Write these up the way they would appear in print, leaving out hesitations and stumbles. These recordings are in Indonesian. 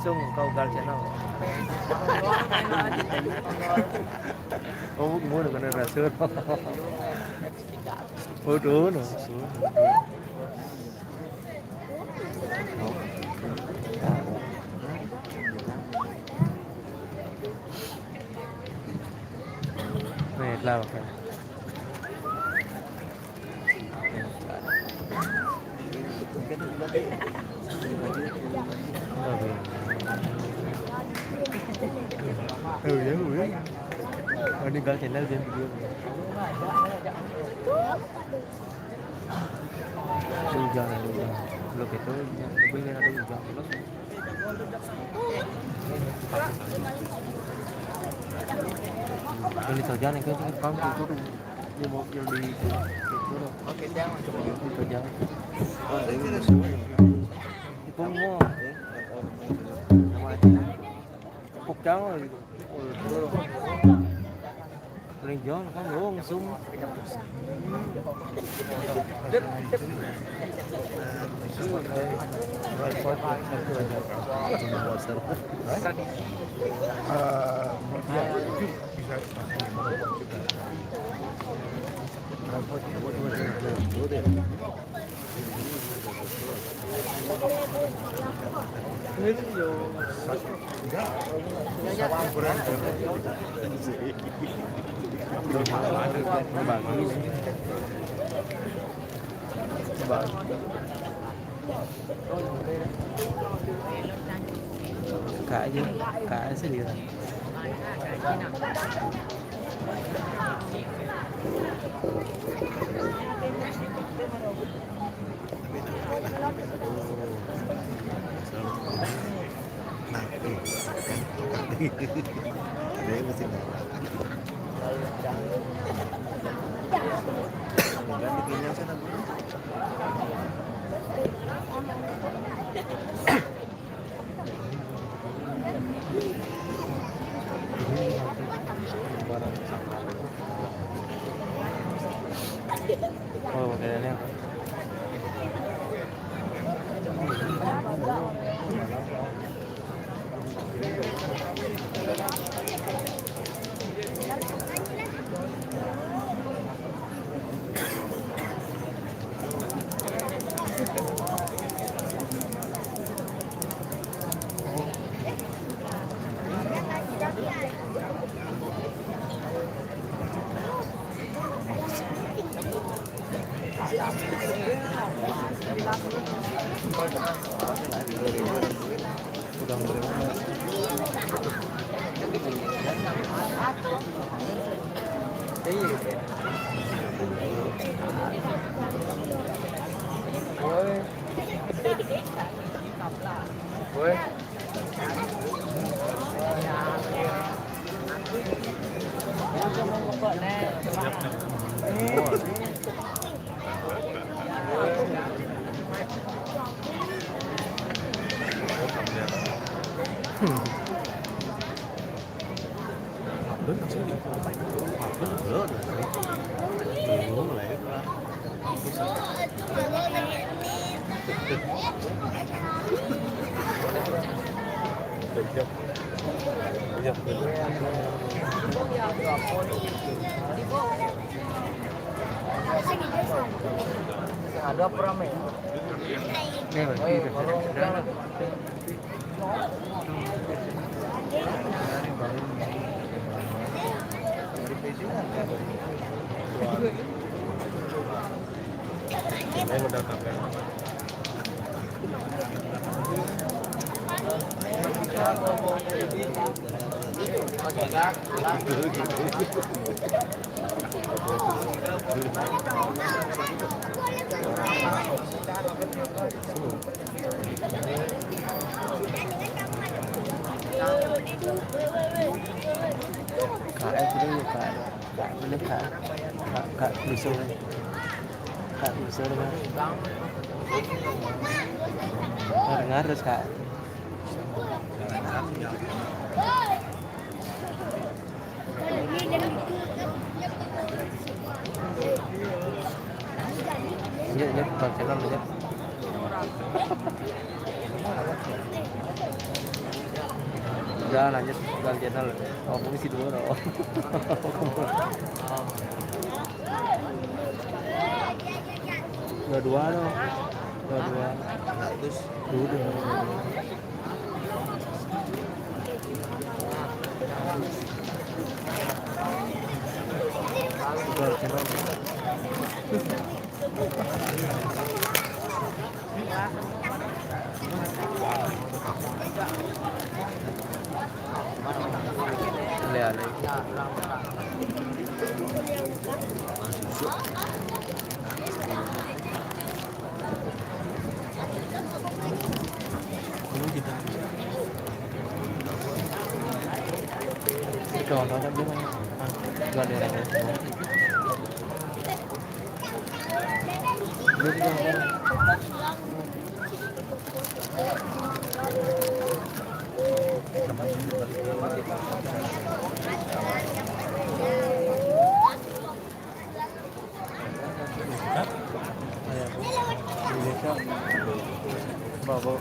langsung kau gal channel. Oh, mua được con này là sơn. Ôi trứ nữa. Này là ok. Ya. Meninggal channel dia video. Hujan. Belum itu lebih ada hujan. Ini saja nih kan kamu itu dia mau di itu. Oke, jangan itu jangan. Itu mau phục trắng rồi lên gió nó có lỗ sung cả chứ cả sẽ đi rồi Đấy mà xin lỗi. Oh, kayaknya. Udah Woi. Lớn thật sự đi. Rất là lớn rồi. Lớn lại được chưa? Được ada pram ya? Nih, Kak bisa dengar. Dengar terus Kak. Lanjut, Bang channel lanjut. Udah lanjut Bang channel. Oh, mungkin sih dulu loh. Dua loh. Dua. Terus udah. Bang channel. Lihat nih. Tròn đó em biết không? Gần đây này. Biết không? Bawa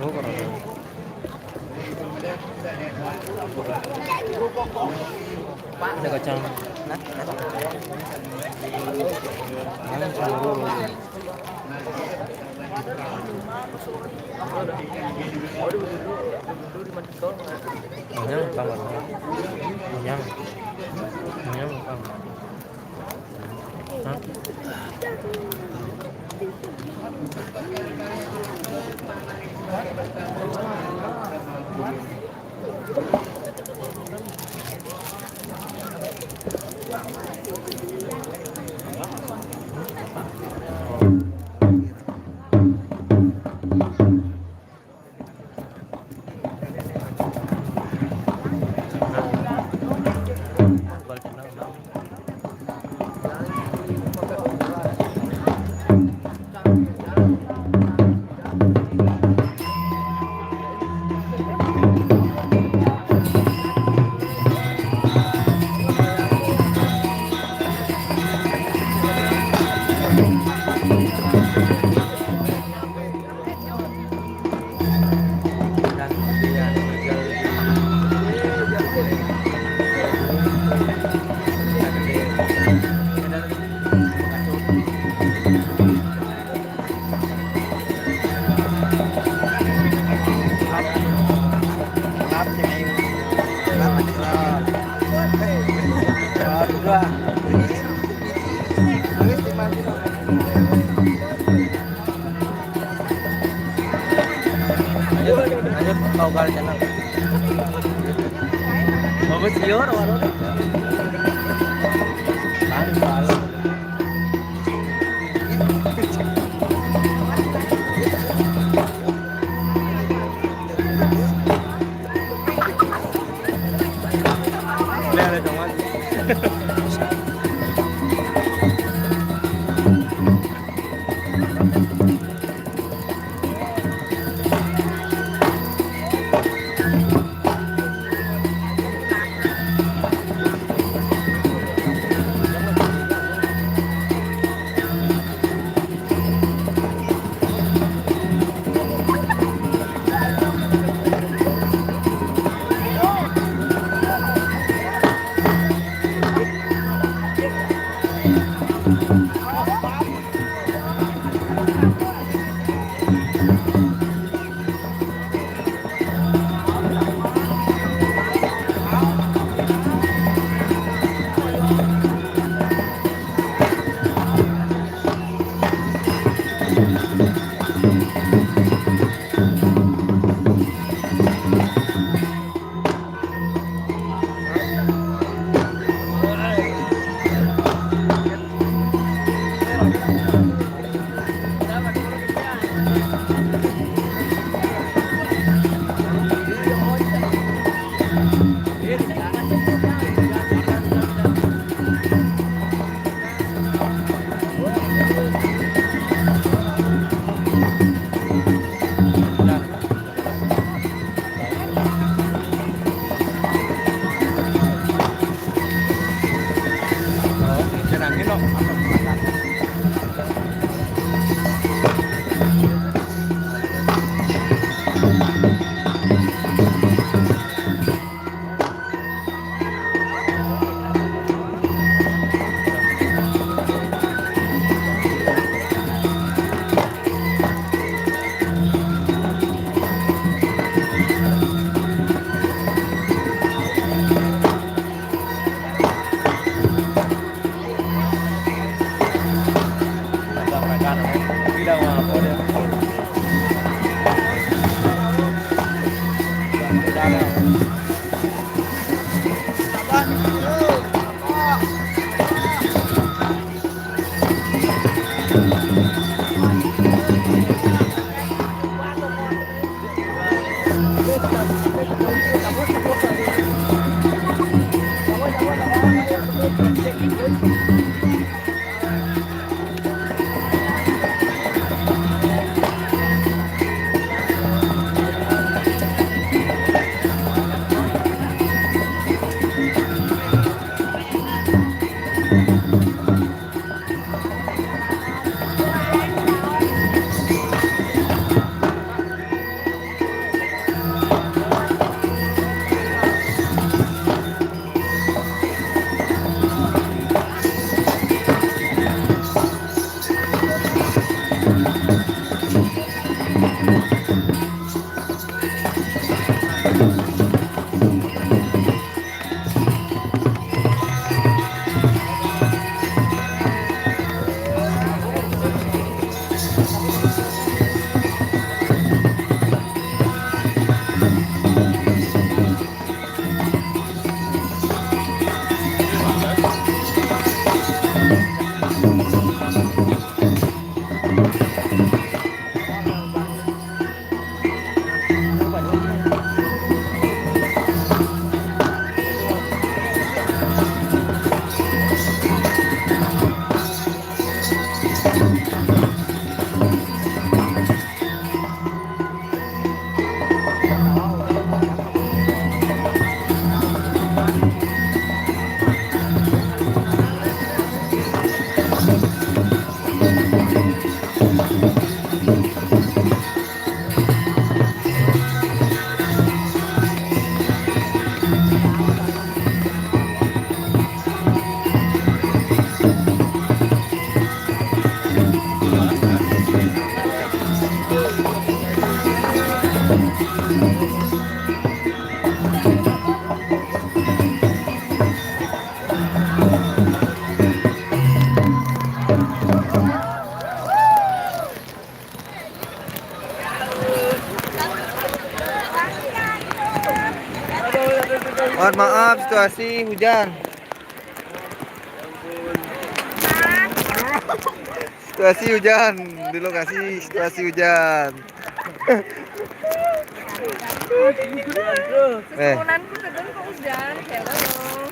શું કરો છો? Ada kacang. Yang cemburu. Yang kamar. Yang. Yang kamar. Hah? Lanjut kau kali channel. Bagus sior warung. situasi hujan. Situasi hujan di lokasi situasi hujan. Kesunanku kedun kok hujan, hello.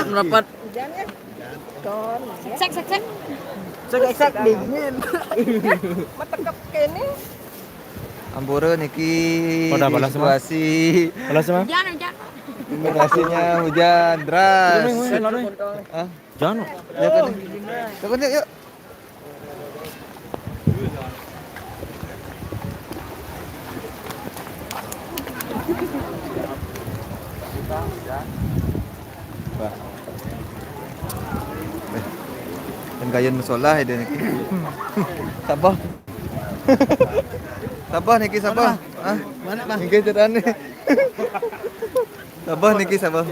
Merapat. Hujan ya? Kon. Cek. Cek dingin. Matekep kene. Ampura niki Pada di balas semua? situasi Balas sama? Hujan. lokasinya hujan deras. Ah, Jangan. ya kan? Yuk. Wah. Dan kayan musola ide niki. Sabah. Sabah niki sabah. Ah, Mana bang? niki cerane. Sabah niki sabah.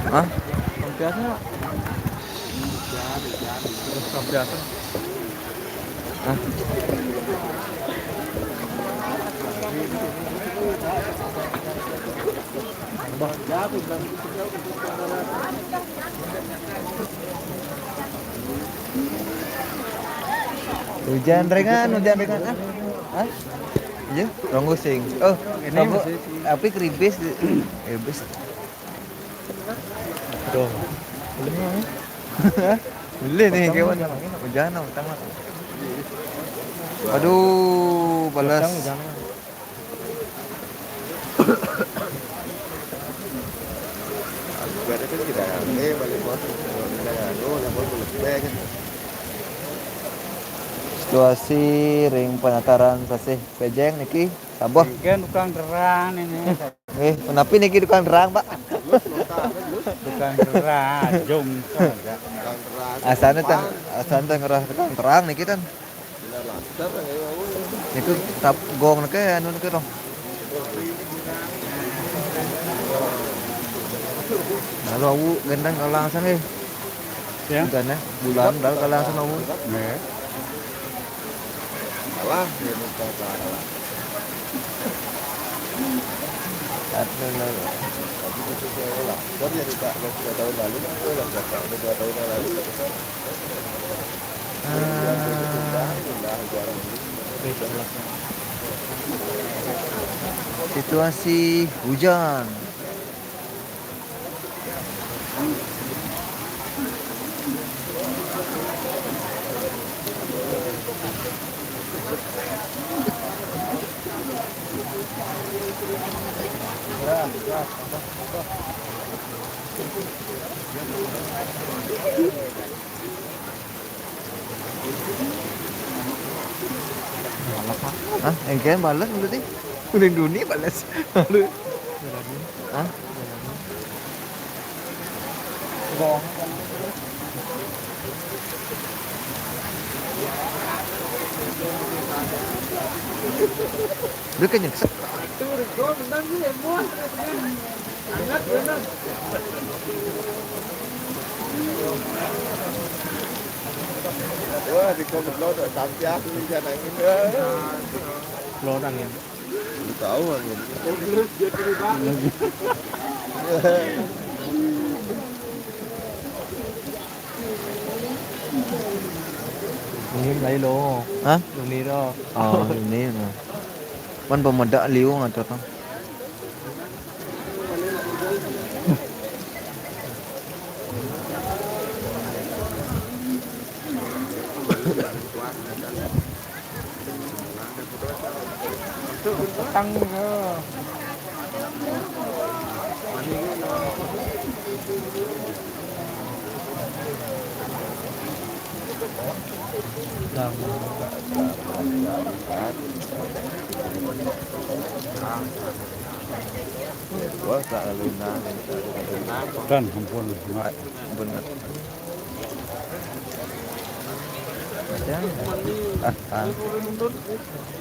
Hah? Biasa. Biasa. Ah. Hujan ringan ah. Hah? Iya, rong gusing. Oh, Ini kamu masih- api keribis. Keribis. Tuh. Beli nih kawan. Hujan utama. Aduh, balas. Situasi ring penataran sasih pejeng niki sabah. Kan tukang derang ini. Menapi niki tukang derang, Pak. Tukang derang, jom. Asana ngerah tukang terang niki tan. Niku tap gong nake anu niki dong. Lalu aku gendang kalang sana Ya. Bukan bulan dal kalang sana aku. Nih. Situasi hujan. Hah? Engken balas berarti? Kuning dunia balas. Lalu. Hah? Dia kan nyeksa. Wah, di komplek lo udah tampil di sana ini. Lo angin. Tahu angin. Ini lấy lô. Hah? Đường đi đó. Oh, ini. Pan pemuda liu ngatur. Tăng cơ. Wah, tak lalu nang. Kan, ampun. Benar.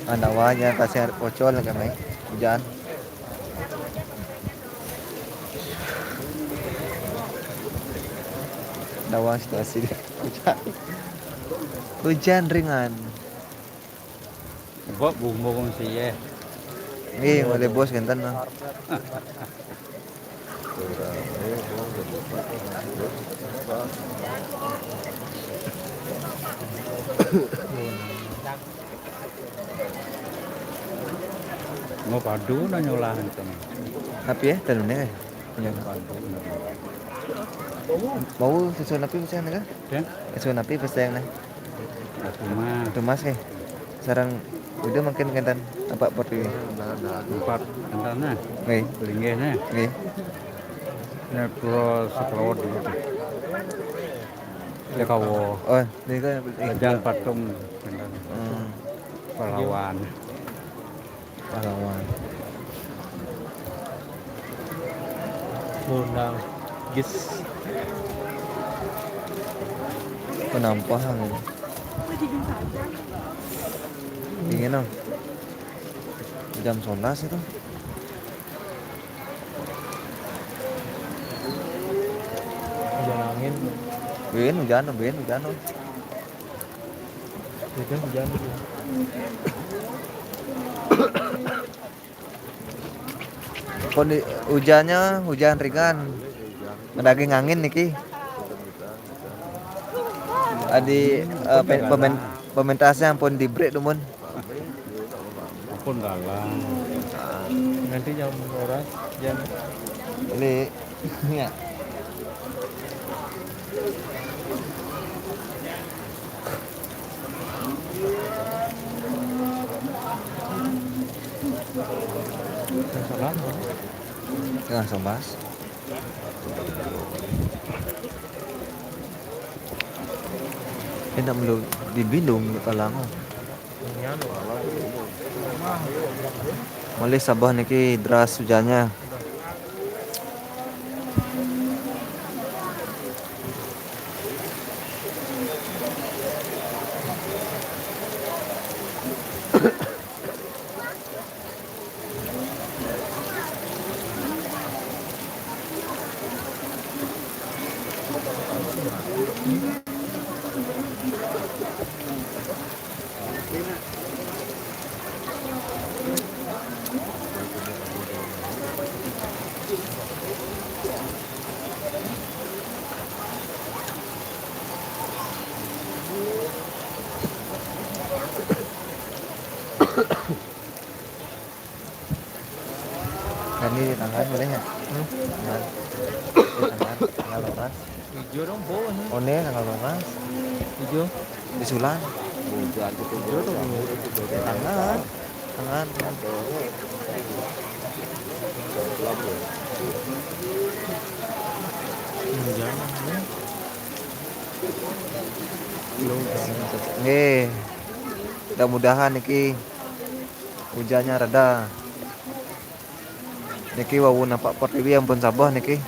Anak wanya kasih air pocol lagi mai hujan. Dawa situasi hujan. Hujan ringan. Kok bumbung sih ya. Nggih, boleh bos genten mah. Mau padu na nyolahan kan. Napi ya, talunnya kan. Punya. Padu. Mau sesuai napi bisa nggak? Dan Sesuai napi pasti yang nah. cuma Itu mas ke. Sarang udah makin genten apa porti. empat antana Nggih, linggihnya. nggih. Ini pro sekelawat dulu. Ya kawo Oh, ini kan ladang patung pahlawan. pahlawan. Undang gis Penampahan ini. Dingin dong. Jam 11 itu. hujan angin. Hujan. Hujan. Hujannya hujan ringan. Mendaging angin niki. Adi pementasnya pun di break teman. Pun galang. Nanti jam oras jam Ini ya. salah. Tengah 11. Enak melu di Bindung kalang. Mulai Sabah niki deras hujannya. Dan ini tangan boleh nggak? Tangan. Tanggal 12. Hijau dong bawah. Oh ini tanggal 12. Hijau. Di Sulan. Hujan itu Tangan. Hujan. Nih. Mudah-mudahan niki hujannya reda. Niki wawu nampak pertiwi ampun Sabah niki.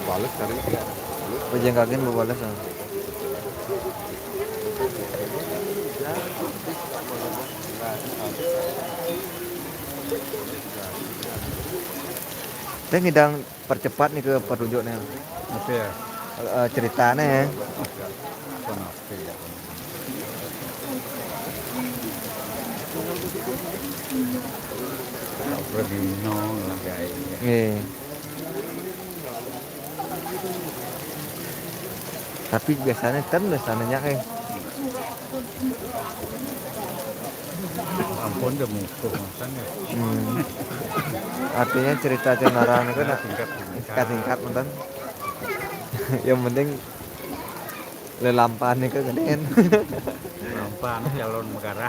balik dari Pejeng kagen balas. Saya ngidang percepat nih ke pertunjuknya. Apa ya? Ceritanya ya. Kenapa ya? Berdino lah kayaknya. Nggih. Tapi biasanya biasanya kayak Ampun udah musuh maksudnya. artinya cerita cengarang itu nak Singkat. nonton. Yang penting lelampahan itu gedean. Rampan calon negara.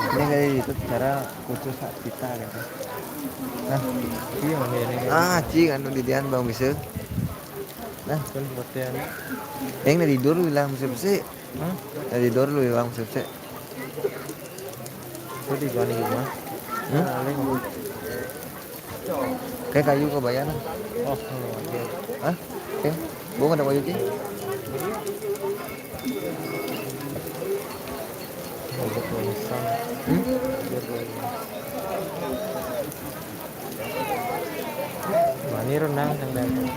Ini kayak itu cara khusus hak kita gitu. Nah, Iya mana ini? cing anu didian bang bisa. Nah, Kan buatnya. yang dari tidur lu bilang bisa. Dari tidur lu bilang bisa. Itu di mana rumah? Kayak kayu kebayang. Oh, oke. Hah? Oke. Bukan ada kayu sih. bosan. Hmm? Biar mani renang yang datang.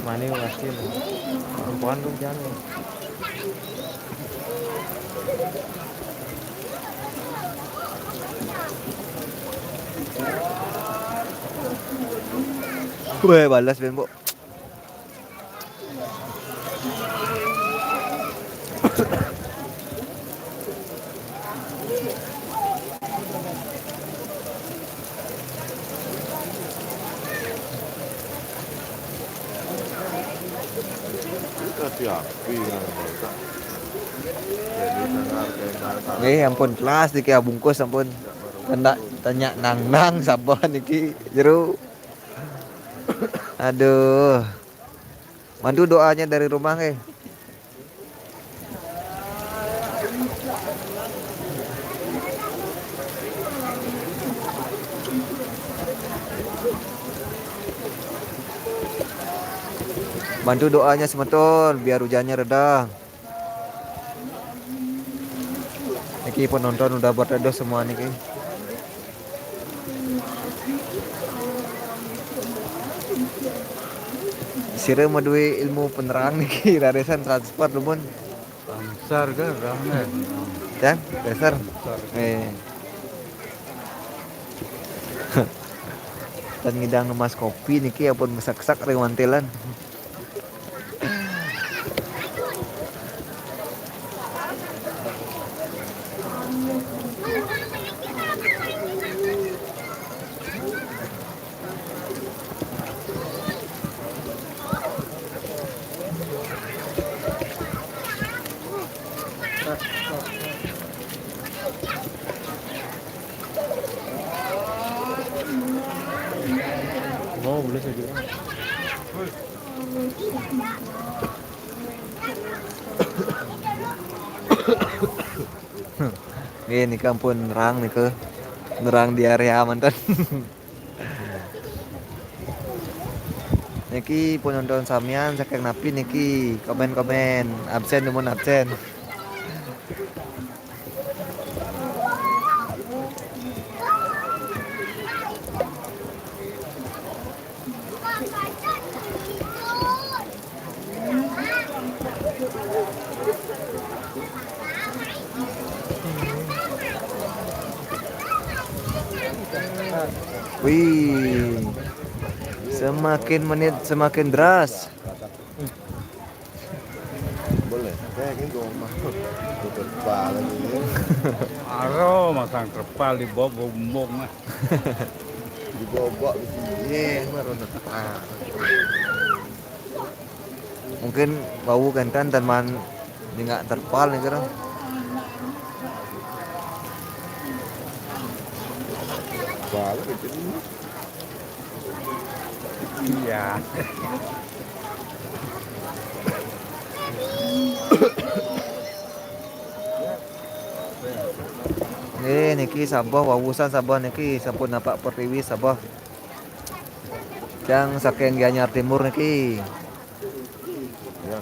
Mani wasil. Perempuan tuh jangan. Weh, balas Ben, Bu. Hati-hati kan mereka. Jadi dengar Ampun plastik ya bungkus ampun. Tanda tanya nang sabar niki jeru. Aduh. Mandu doanya dari rumah ke. Bantu doanya semeton biar hujannya reda. Niki penonton udah berteduh semua niki. Sire madui ilmu penerang niki raresan transport lumun. Besar kan ramai. Ya, dasar. Dan ngidang emas kopi niki apun mesak-sak ring mantelan. Oh, boleh saja. Ini kampun nerang nih ke nerang di area mantan. Niki penonton samian saking napi niki komen absen demun absen. Wih, semakin menit semakin deras. boleh. Kayak gitu mah. Tutup kepala gitu. Aro masang terpal di bawah gombong mah. Dibobok di sini. Baru netak. Mungkin bau kan teman nggak terpal nih kira. Kepala kecil. Iya. Niki Sabah wawusan Sabah niki sampun napak pertiwi Sabah. Jang saking Gianyar Timur niki. Ya.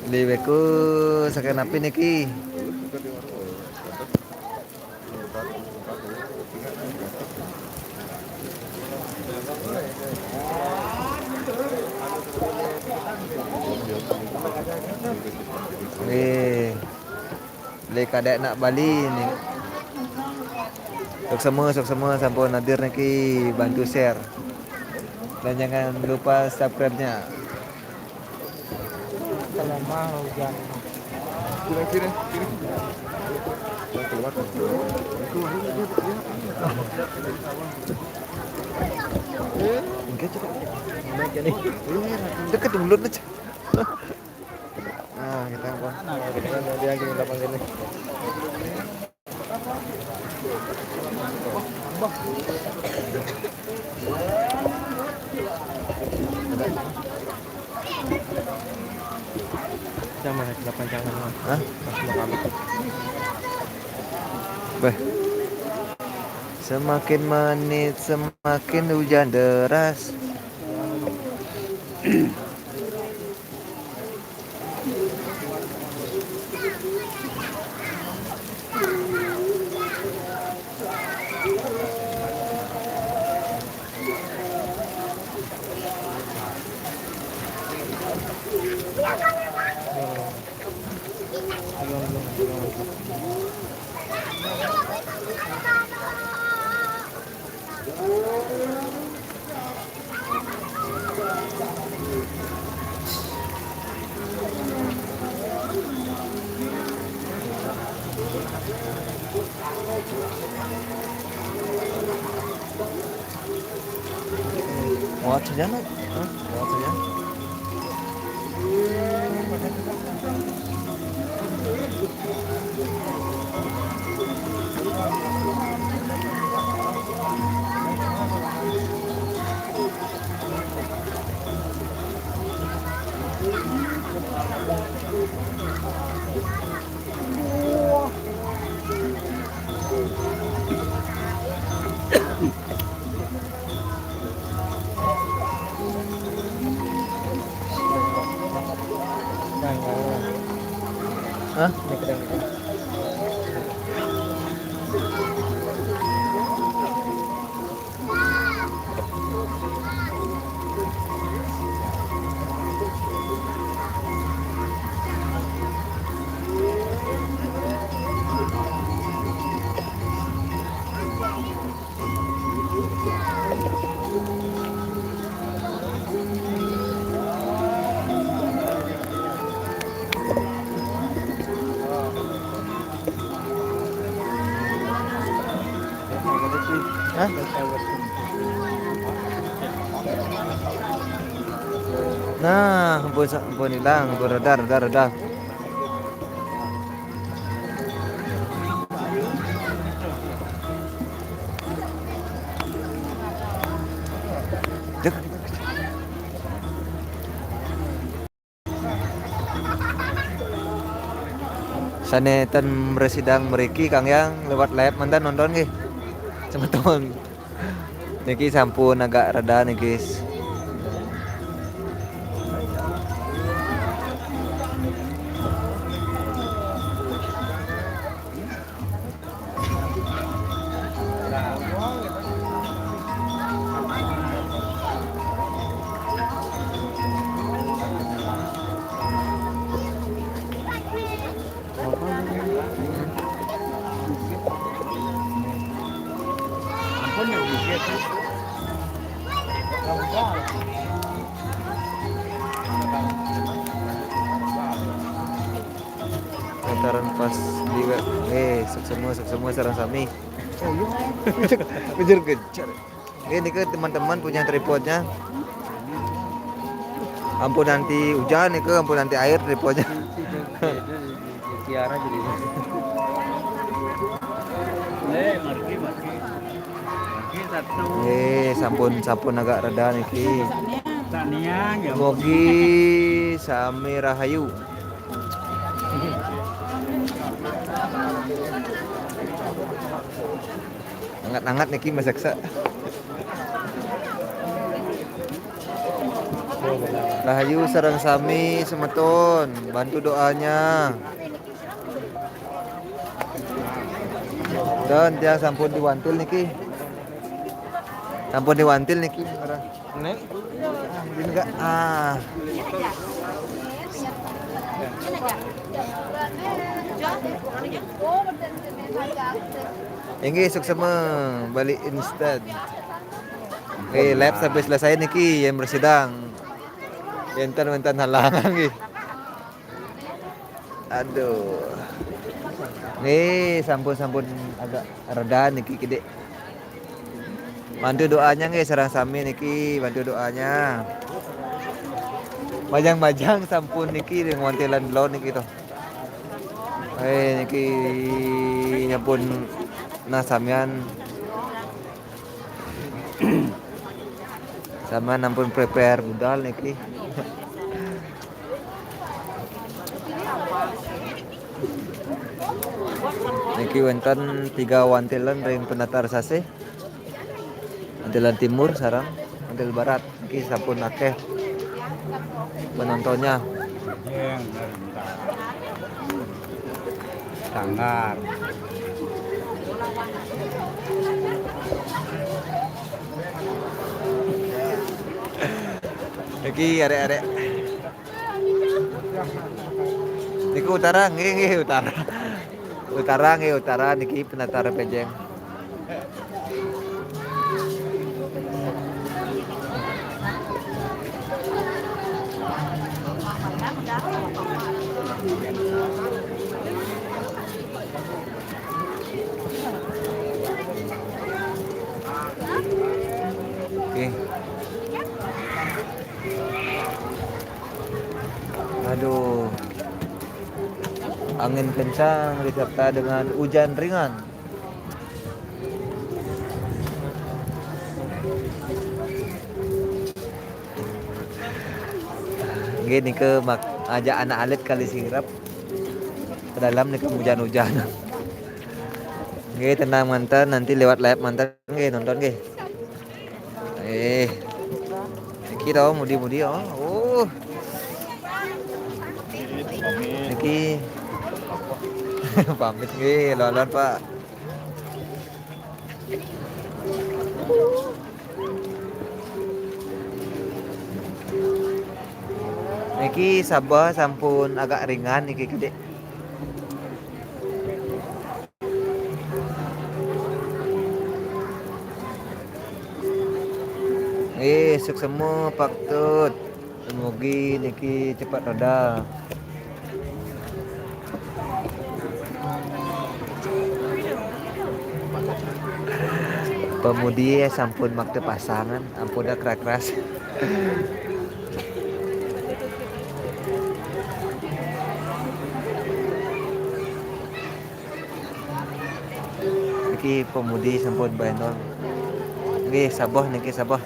Liweku saking napi niki. Le kadek nak Bali ni. Sok semua sampun hadir niki bantu share. Dan jangan lupa subscribe-nya. Selama hujan. Kira-kira. Keluar. Enggak coba. Dekat mulut aja. Nah, kita apa? Kita dia lagi minta panggil nih. Jangan 8 jangan. Hah? Makan. Beh. Semakin menit semakin hujan deras. Muat saja nak? Muat saja. Hah? Hah? Nah, ampun hilang, ampun reda. Dek. Sanetan residang meriki Kang Yang lewat live mantan nonton nggih. Semeton. Niki sampun agak reda nih guys. Lantaran pas di web, semua sarang sami. Kejar. Ini ke teman-teman punya tripodnya. Ampun nanti hujan nih ke, ampun nanti air tripodnya. Tiara jadi. Marki satu. Sampun agak reda niki. Tanian ya. Mogi sami rahayu. Hangat-hangat niki masaksa. Rahayu sareng sami semeton, bantu doanya. Dan dia sampun diwantil niki. Nek. Ini enggak. Ini suksema balik instan. Lab sampai selesai niki yang bersidang. Enten halangan nggih. Aduh. Nih sampun agak reda niki gede. Bantu doanya nggih sareng sami niki, bantu doanya. Majang-majang sampun niki ngontelan lo niki to. Niki nyapun samian sama nampun prepare budal niki. Niki wonten 3 wantilan ring penatar sase. Wantilan timur sarang wantil barat niki sampun akeh penontonnya. Sanggar. Niki arek-arek Niku utara nggih utara. Utara nggih utara niki penatara Pejeng. Oke. Aduh. Angin kencang diserta dengan hujan ringan. Gini ke ajak anak alit kali sirap ke dalam nih ke hujan-hujan. Nggih tenang mantan nanti lewat live mantan nggih nonton nggih. Niki tau mudi-mudi oh. Niki pamit nggih lon Pak. Niki Sabah sampun agak ringan niki gede. Suksema Pak Tut. Semoga niki cepat reda. Pemudi sampun makte pasangan, ampun dah keras. Niki pemudi sampun baenon. Nggih Sabah niki Sabah.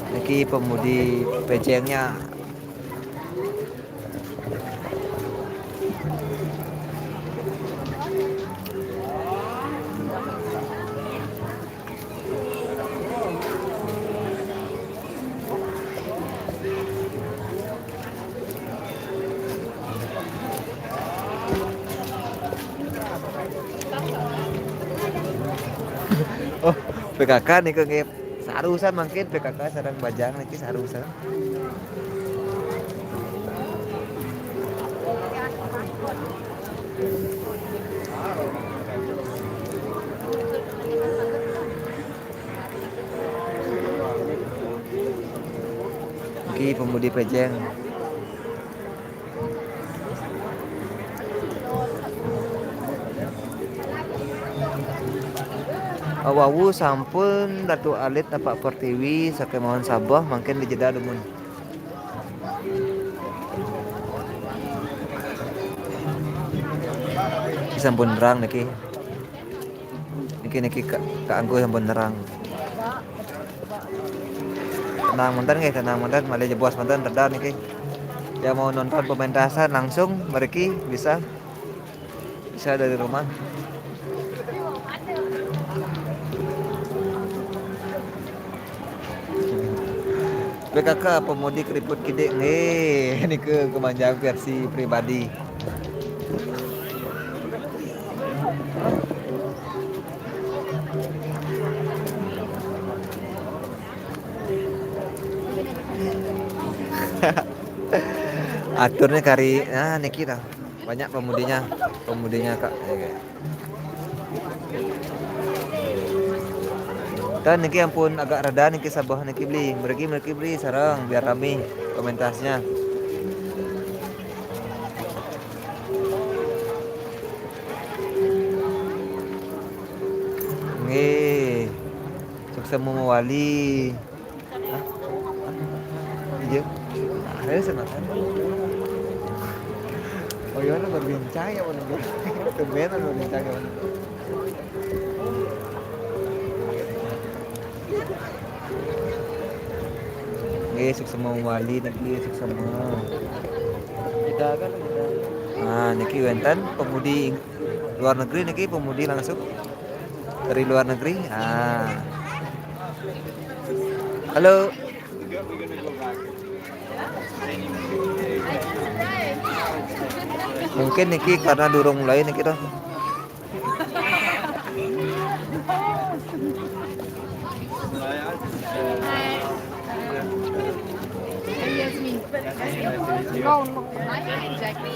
Niki pemudi Pejengnya. Oh, PKK nih ke sarusan mungkin PKK sareng bajang niki sarusan. Niki pemudi Pejeng. Wawu sampun Datu Alit Pak Pertiwi sakemawon Sabah mungkin dijeda dumun. Sampun nerang niki. Niki kaanggo sampun nerang. Tenang mantan nggih, tenang mantan malih jebos mantan reda niki. Yang mau nonton pementasan langsung mereka bisa dari rumah. PKK pemudi keriput gede nih, ini ke kemanjang versi pribadi. Aturnya kari, nah niki dah banyak pemudinya kak. Dan niki ampun agak reda niki Sabah niki beli, mereka beli sarang biar rame komentasnya. Nggih. Sukses mewali. Iya. Ada semangat. Oh iya berbincang ya mana gue. Temenan berbincang ya mana. Sukses mewali niki sukses semua. Kita kan kita. Nah, niki wenten pemudi luar negeri niki pemudi langsung dari luar negeri. Ah. Halo. Mungkin niki karena durung mulai niki toh. No, no. Exactly.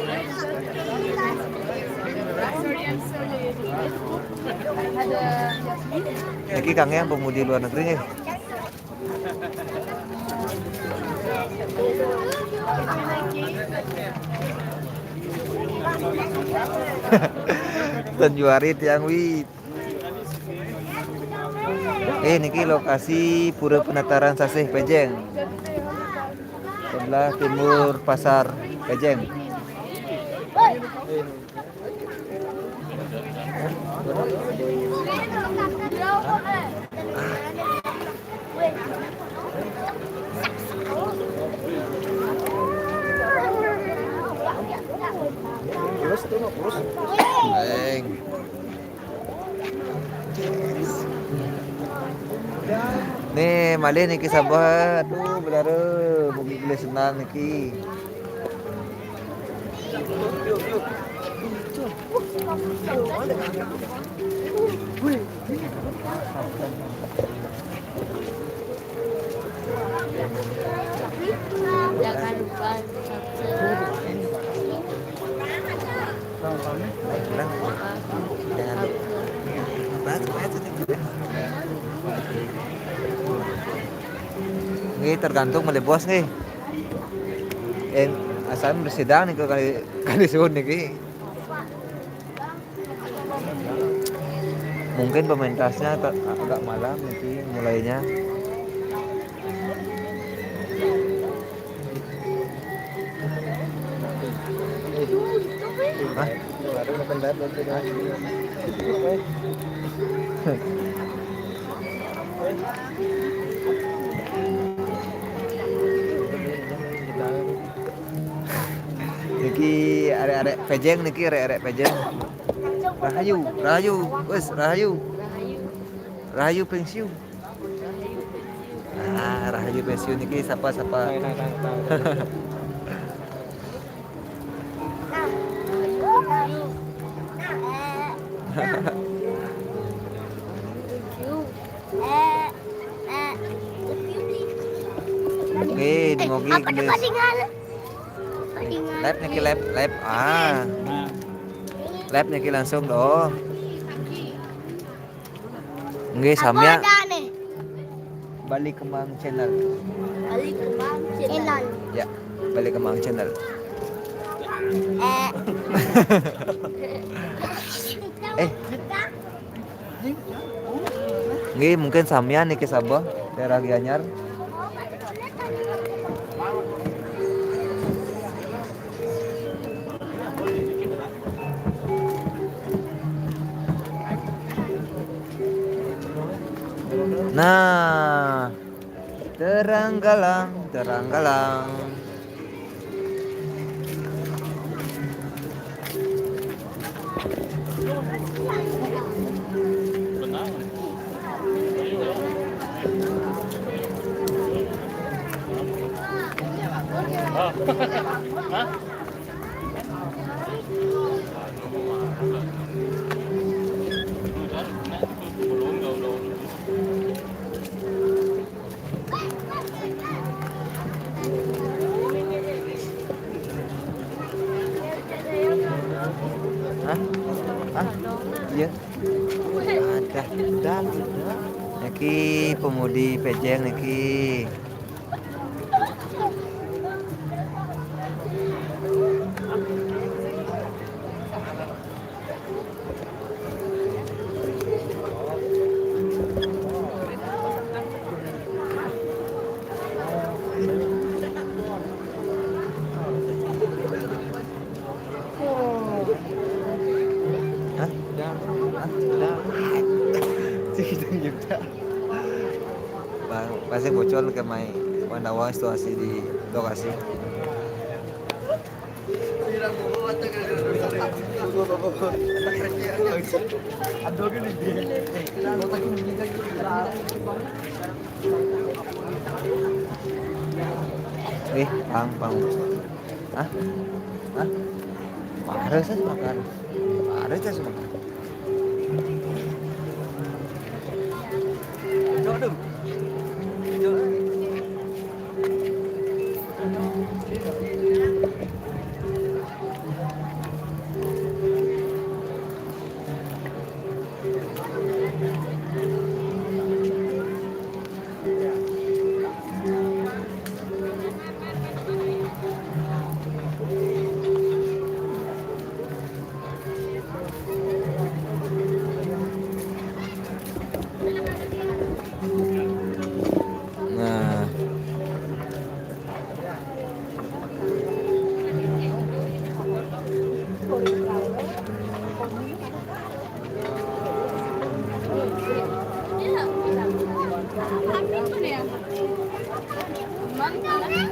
Niki Kang yang pemudi luar negeri nih. Tanjuari tiang wit. Niki lokasi Pura Penataran Sasih Pejeng. Sebelah timur Pasar Pejeng. Beng. Nih, malih niki sahabat. Aduh, belara mugi boleh senang niki. Jangan lupa Jangan Ini tergantung malih bos nih. Asal bersidang nih kali suhun nih. Mungkin pementasnya agak malam nih mulainya. Hah? Niki arek-arek pejeng niki arek-arek pejeng. Rahayu, wes Rahayu pensiun. Rahayu pensiun niki sapa. Oke, dimogi geus. Lab niki lab. Lab niki langsung doh. Nggih samya. Balik Kemang channel. Ya, Balik Kemang channel. Nggih mungkin samya niki sabah daerah Gianyar. Nah, teranggalang. Iya. Ada. Niki pemudi pejeng niki. Pasti bocor ke mai pandawa situasi di lokasi. Pang. Hah? Parah sih makan.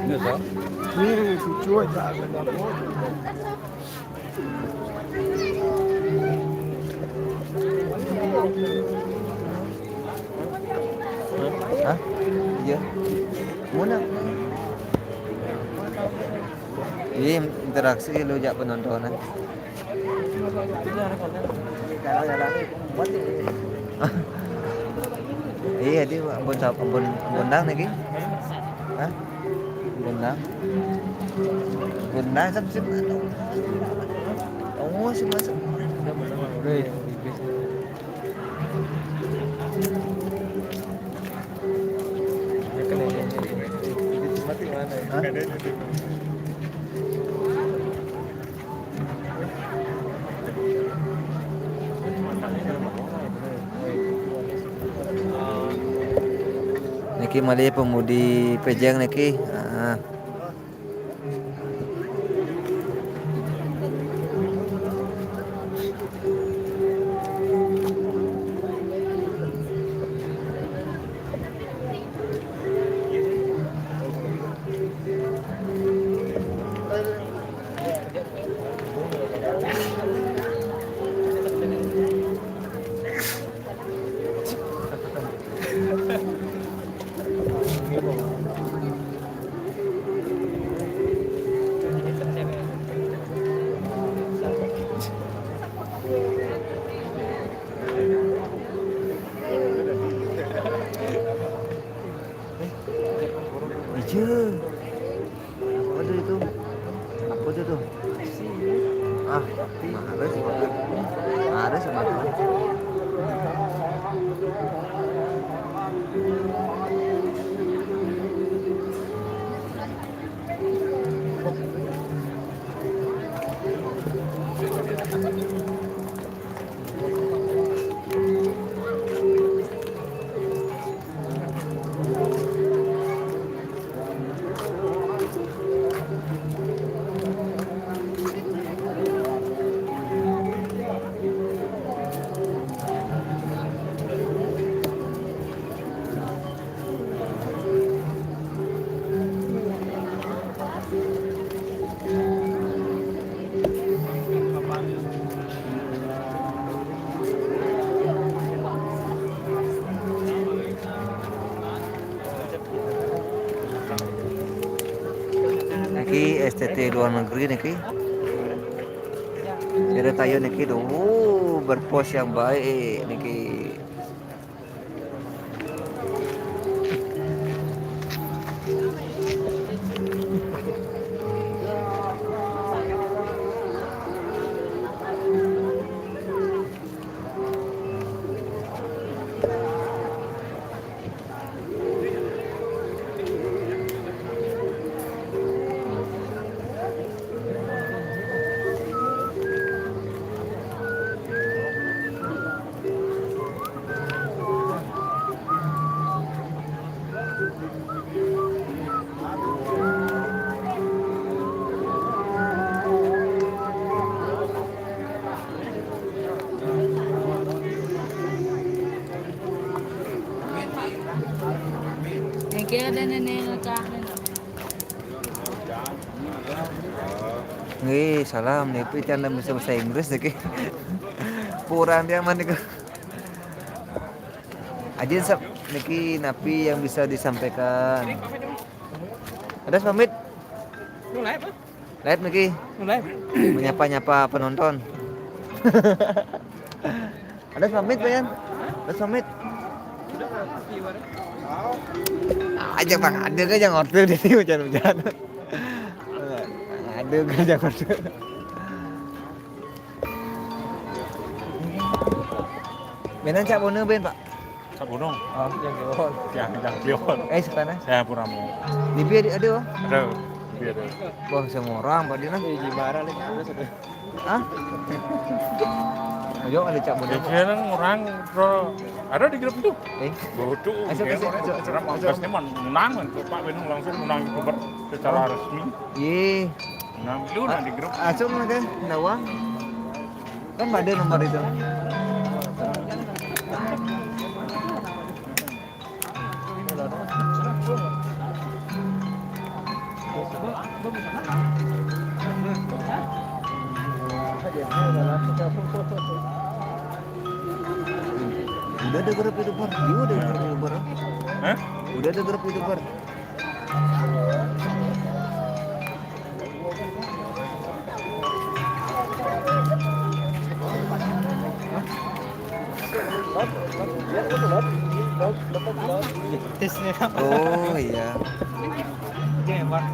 Ini sah. Ini cuy tak ada apa. Hah? Iya. Mana? Ini interaksi lu jak penontonan. Iya dia bundang lagi. Hah? Bundang. Bundang sắp sắp. Oh, sih masuk. Udah. Niki mali pemudi Pejang niki. Iya. Apa tuh itu? Apa tuh tuh? Ah, males. Males sama teman. Niki STT luar negeri niki. Jadi tayo niki dulu berpos yang baik niki. Kaya ada nenek ngecah. Nih, salam nih, pican dalam bahasa Inggris niki. Purang dia mana niki. Ajin sab niki napi yang bisa disampaikan. Ada pamit. Live niki. Menyapa-nyapa penonton. Ada pamit Bayan? Ada pamit. Aja bang, ada kan yang order di sini hujan-hujan. Ada kan yang order. Benan cak bono ben pak. Cak bono. Oh, yang kliwon. Yang kliwon. Sekarang? Saya Puramo. Di biar ada oh. Ada. Biar ada. Wah, semua orang pak Dina. Gimana nih? Hah? Ayo ada cak bono. Sekarang orang ada di grup itu. Bodoh. Asuk. Pasti menang kan. Pak Benung langsung menang Uber secara resmi. Iya. Menang itu di grup. Asuk nanti, nawang. Kan ada nomor itu. Udah ada grup youtuber. Iya udah ada grup youtuber. Hah? Udah ada grup youtuber. Tesnya apa? Oh iya. Hebat.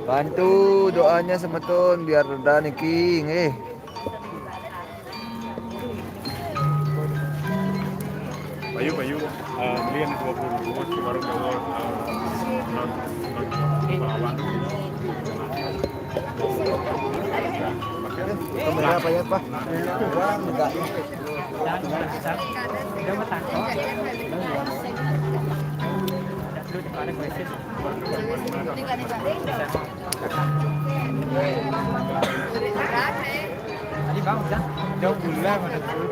Bantu doanya semeton biar reda niki nggih. Bayu belian 20.000 di warung Bogor. Bawang. Kamera apa ya, Pak? Enggak. Jangan besar. Dia matang kok. Dulu di mana krisis. Tadi bang udah jauh gula mana dulu.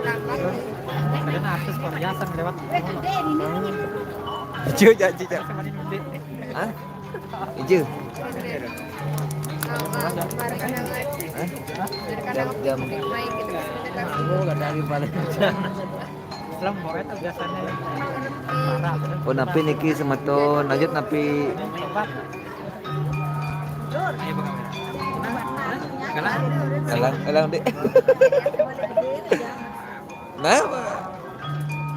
Ada artis Korea yang lewat. Ijo janji cak. Hah? Ijo. Jam. Oh, gak ada lagi balik. Islam boleh tuh biasanya. Parah. Oh napi niki semeton, lanjut napi. Obat. Ayo bang. Kalah. Elang dek. Nah,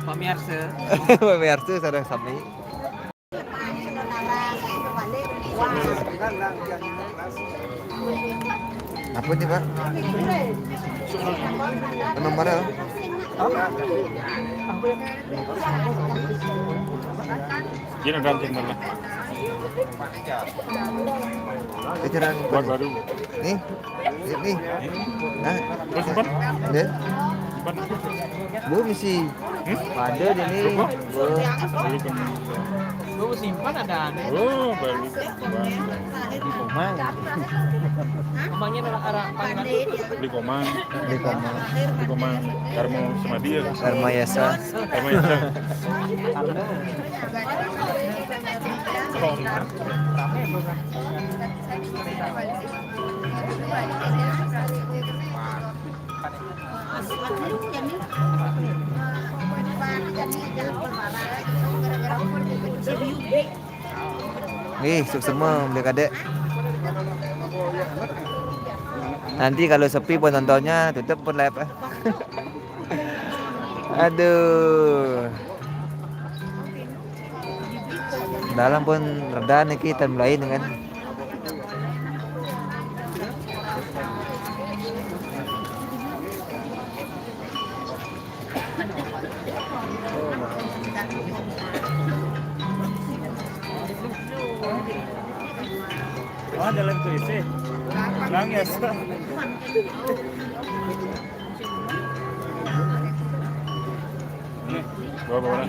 Pemirsa. pemirsa sareng sami. Apa nih Pak? Nomornya? Gini ganti malah. Kejaran Buat baru. nih, nih. Nah, Terus sempat? deh. Sempat. Bu misi. Ada di nih. Bu. Baru kan. Lu simpan ada aneh. Oh, baru. Di Komang. Emangnya arah panggilan. Di Komang. Di Komang. Di Komang. Karmo sama dia. Dharma Yasa. Karmo itu. Rame bukan? Nih, semua beli kadek. Nanti kalau sepi penontonnya tutup pun live. Aduh. Dalam pun reda nih kita mulai dengan Oh, dalam tuh isi. Nangis. Bawa.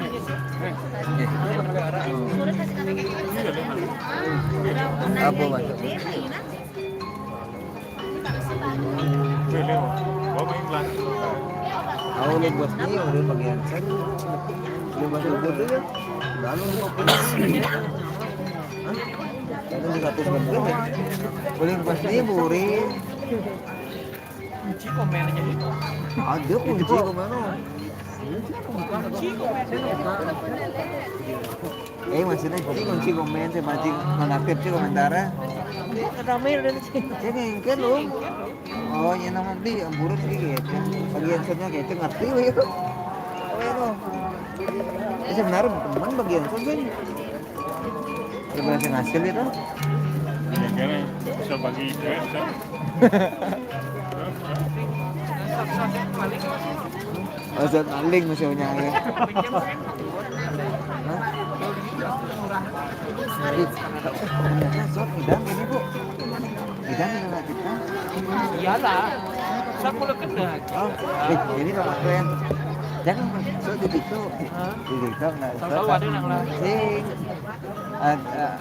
apa masuk? Bawa main pelan. Aku lihat bos ni udah bagian sen. Belum masuk bodoh ya. Lalu 50. Itu di 100 bentuk ya. Boleh pas ni burin. Kunci komennya itu. Ada kunci ke mana? Maksudnya kunci komen saya mancing mengaktif sih komentarnya. Ramai udah di sini. Jadi kan lu. Oh, ya nama di amburut gitu. Bagian sennya kayak itu ngerti weh. Oh ya lo. Sebenarnya teman bagian sen kan. Ya berhasil hasil itu. Kayaknya bisa bagi cewek bisa. Maksud maling misalnya ya. Sok hidang ini bu. Hidang ini kita. Iyalah. Saya mulai kena. Oh, ini kalau keren. Jangan sok di TikTok. Di TikTok nggak. Tahu ada yang lain. Sing.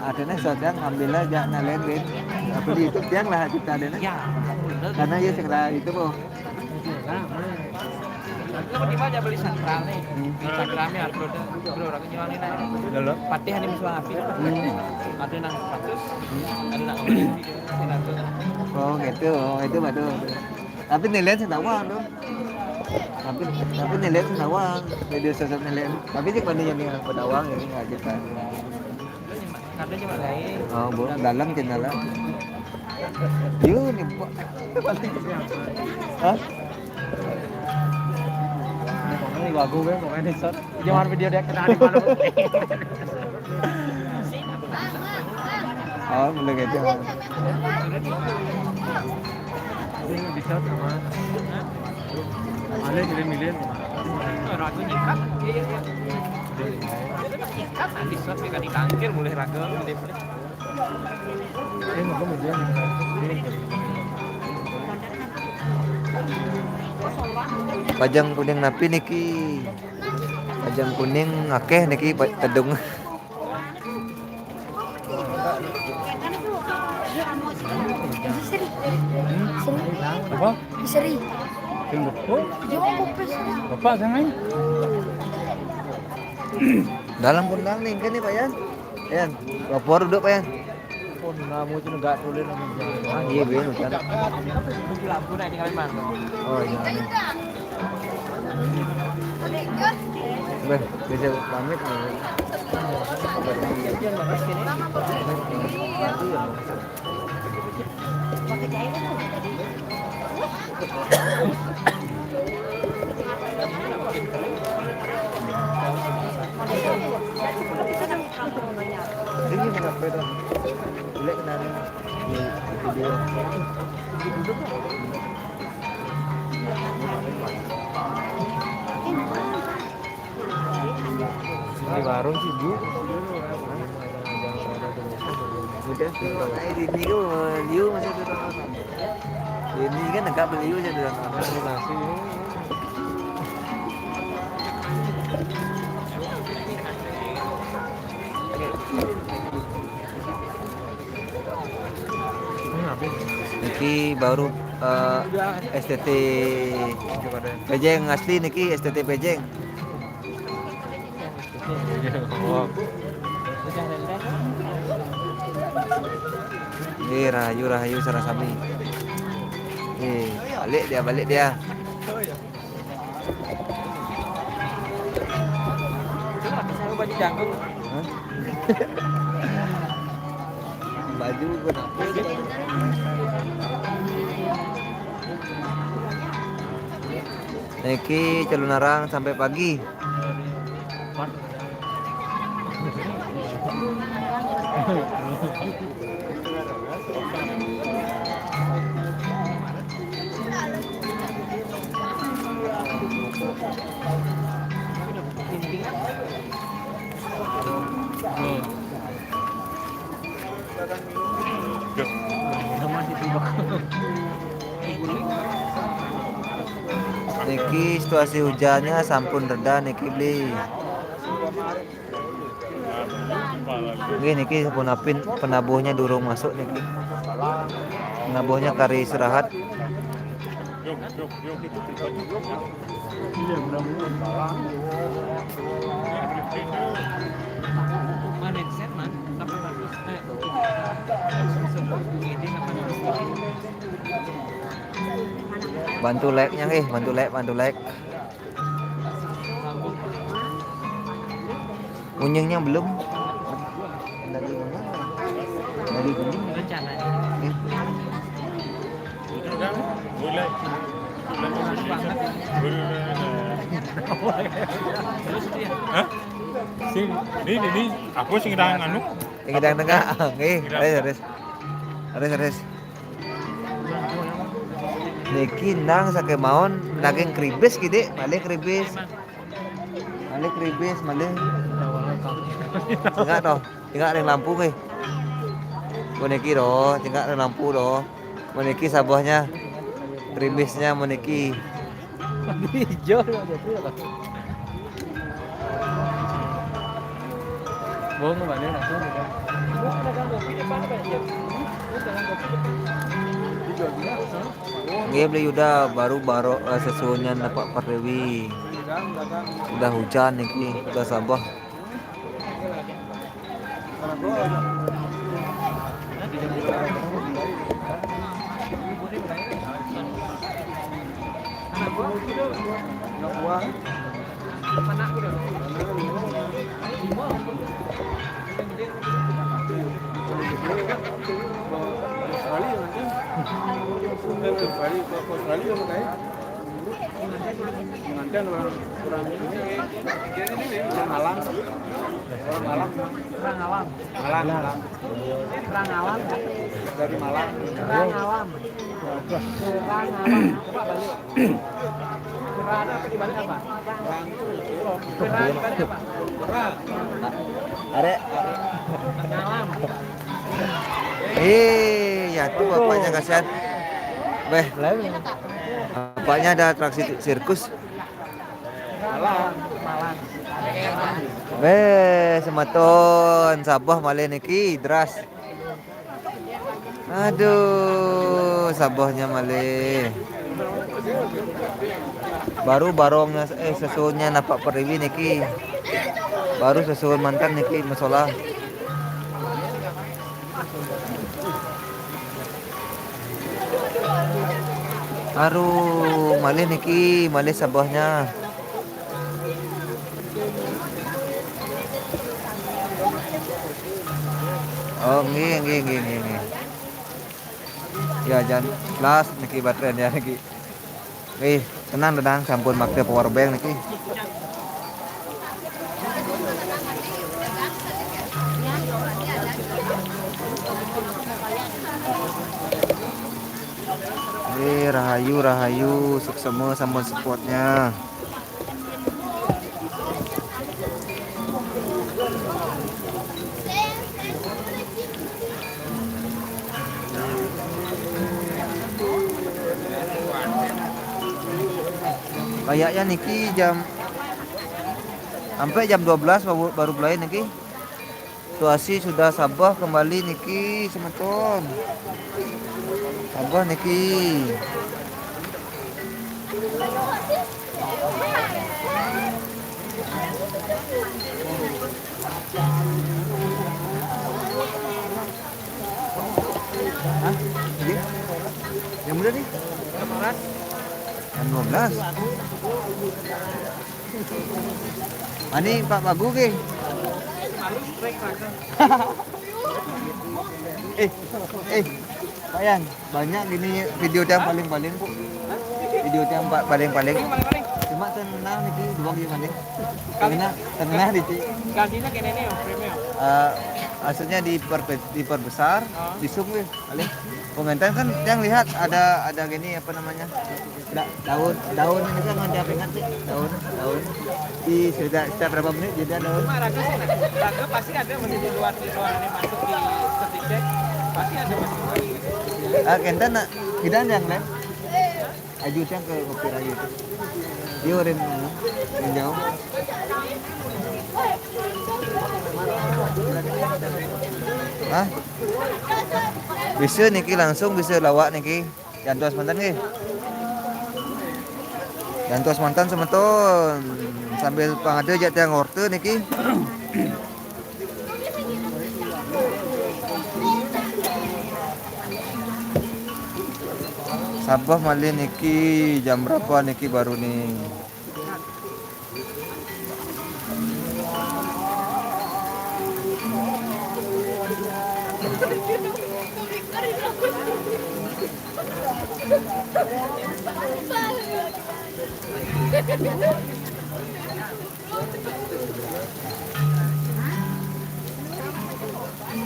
Adanya sedang ngambil aja nalen apa di YouTube yang lah kita adanya. Ya. Karena ya segala itu bu. tiba aja beli sakral nih. Di Instagramnya upload bro orang jual ini nah. Lalu? Patih ini misal api. Ada nang 100. Ada nang beli video. Oh gitu, oh itu betul. Tapi nilainya setawang dong. Tapi nilainya setawang. Video sosok nilai. Tapi sih pada yang pedawang ini nggak kita. Ada cuma lain. Oh, bu, dalam channel lah. Yuk nih, Pak. Hah? Ini bagus kan pokoknya di shot. Jangan video dia kena di mana. Oh, boleh gitu. Ini di shot sama. Ada jadi milian. Ragu nyikat. Nyikat di shot mereka ditangkir mulai ragu mulai. Ini mau kemudian. Pajang kuning napi niki. Pajang kuning akeh niki tedung. Apa? Seri. Tunggu. Oh, Jangan kopes. bapak jangan. Dalam kundang nih kan nih Pak Yan. Yan, lapor duduk Pak Yan. Pun kamu itu enggak tulis namanya. Ah iya bener kan. Mungkin lampu naik di Kalimantan. Oh iya. Ben, bisa pamit nih. Ini nggak beda. Jelek kenapa? Di video. Di warung sih Bu. Udah, ini kan liu masih ada. Ini kan enggak beliau saja dalam Nasi. Niki baru STT Pejeng asli niki STT Pejeng. Rahayu Sarasami. Balik dia. Baju jangkung. Baju kenapa? Niki Celunarang sampai pagi. Niki situasi hujannya sampun reda niki beli. Niki punapin penabuhnya durung masuk niki. Penabuhnya kari istirahat. Mana set man? 800. Bantu like-nya bantu like. Kunyingnya belum. Dari kunying. Rencana. Boleh. Hah? Ini aku sing ngedang anu. Ngedang tengah. Nggih, Res. Niki nang sake maon daging kribis gede, malih kribis. Tinggal ring lampu nggih. Moniki doh, tinggal ring lampu doh. Moniki sabahnya kribisnya moniki. Hijau jadi apa? Bohong balik langsung. Nggih beli Yuda baru sesuanya Pak Perdewi. Udah hujan niki, udah sabah. Ya tuh bapaknya kasihan. Beh, bapaknya ada atraksi sirkus. Beh, sematon sabah malih niki dras. Aduh, sabahnya malih. Baru barongnya sesunya napak Perdewi niki. Baru sesuun mantan niki masalah. Aduh, malih niki, malih sabahnya. Oh, nggih. Ya jangan las niki baterainya niki. Tenang sampun make power bank niki. Rahayu suksema sampun supportnya. Kayaknya niki sampai jam 12 baru mulai niki. Situasi sudah sabah kembali niki semeton. Sabah niki. Yang muda nih? Jam 12. Ani Pak Bagu ke? Sayang, banyak gini video yang paling-paling Bu. Video yang paling-paling. Cuma tenang nih dua gimana? Tenang di Gantinya kene nih, premium. Maksudnya diperbesar, di zoom weh. Komentar kan yang lihat ada gini apa namanya? Daun ini kan ada ingat sih, daun. Di setiap berapa menit jadi daun. Raga pasti ada masih di luar ini masuk di ketik cek. Pasti ada masih. Kentan nak hidan yang lain. Aju yang ke kopi rayu itu. Dia orang jauh. Bisa niki langsung bisa lawak niki. Jantuas mantan ke? Jantuas mantan semeton sambil pangade jak tiang orte niki. Sabah malih niki jam berapa niki baru nih?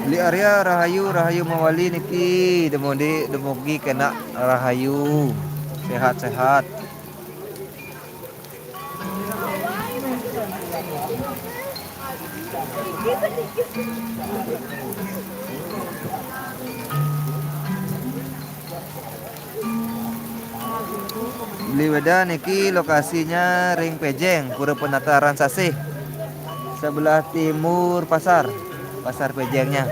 Beli area rahayu mawali niki demogi kena rahayu sehat-sehat. Beli weda niki lokasinya Ring Pejeng, Pura Penataran Sasih. Sebelah timur pasar Pejengnya.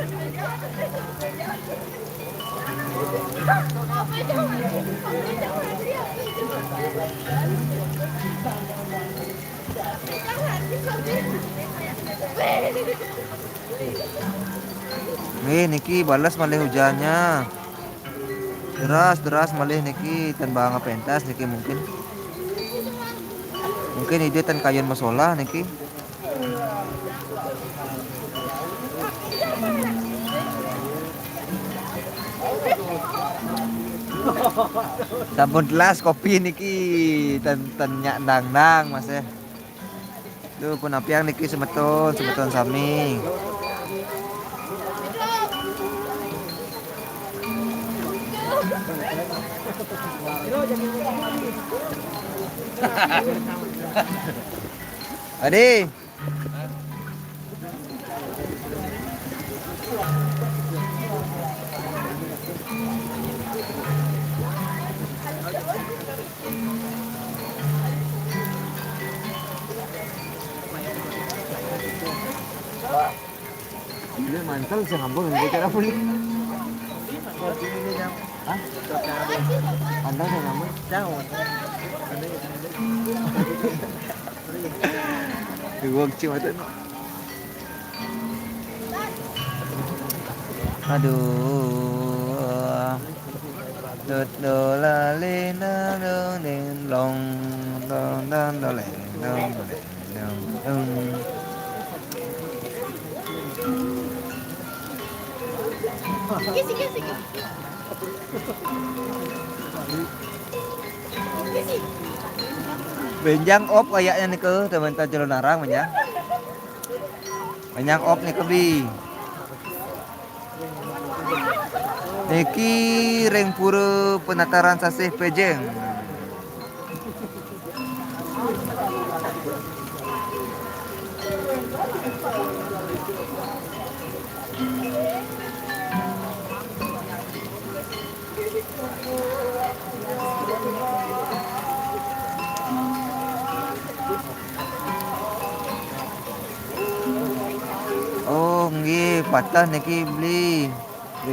Niki balas malih hujannya. Deras malih niki tan banga pentas niki mungkin. Mungkin ide tan kayon masalah niki. Sampun gelas kopi niki tan nyak nang Mas ya. Duh pun apiang niki semeton sami. Adi. Ini mantel saya ngambung ini cara pulih. Hah? Anda saya ngambung? Jauh. Diwong cim itu. Aduh. Đợt đồ là lên nó lên lòng đông đông đó lẻ đông đông. Benjang op kayaknya nih ke teman-teman jalan narang benjang. Benjang op nih ke bi. Niki reng pura penataran sasih pejeng. Oh, nggih patah niki beli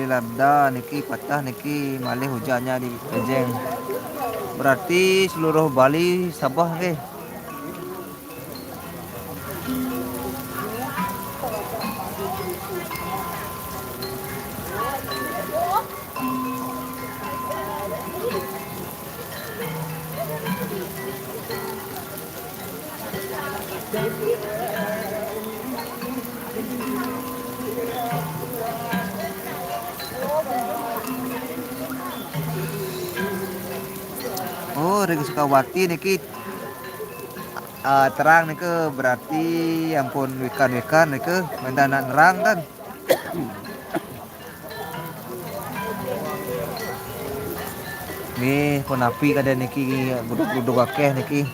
labda niki patah niki malih hujannya di Pejeng. Berarti seluruh Bali Sabah nggih. Oh, Regi Sukawati niki terang niki berarti ampun wikan niki mendana nerang kan. Nih penapi kada niki gudug akeh niki.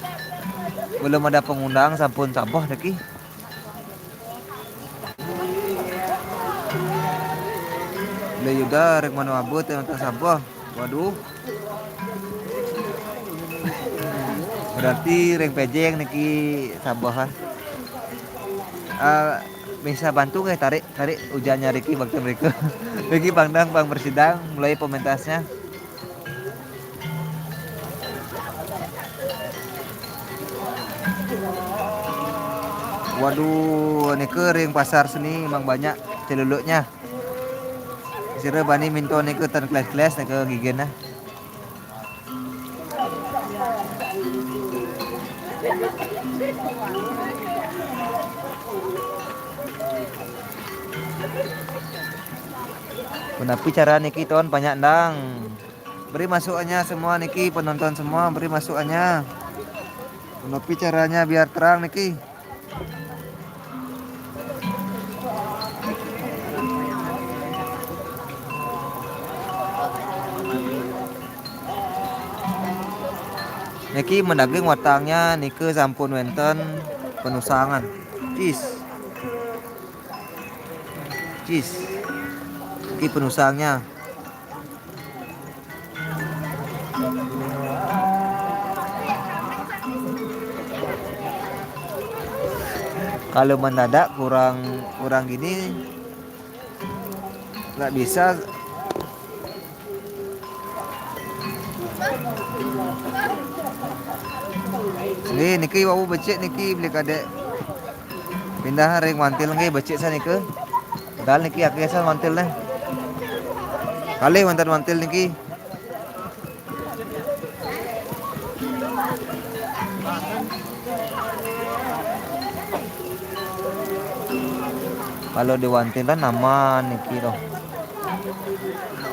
Belum ada pengundang sampun Sabah niki. Le yuda rek manu abot yang Sabah. Waduh. Berarti reng Pejeng niki Sabahan. Bisa bantu nggak tarik hujannya Riki waktu mereka. Riki Pangdang Bang bersidang mulai pementasnya. Waduh, ini kering pasar seni emang banyak celuluknya. Sira bani minto nih ke tan kelas nih ke gigena. Kenapa cara niki ton banyak ndang. Beri masukannya semua niki penonton semua beri masukannya. Kenapa caranya biar terang niki. Niki mendaging watangnya niki sampun wenten penusangan. Cheese. Niki penusangnya. Kalau mendadak kurang gini nggak bisa Niki wau becek niki beli kadek. Pindah ring mantil nggih becek sa niki. Dal niki akeh sa mantil nih. Kali mantil niki. Kalau diwantilan aman niki loh.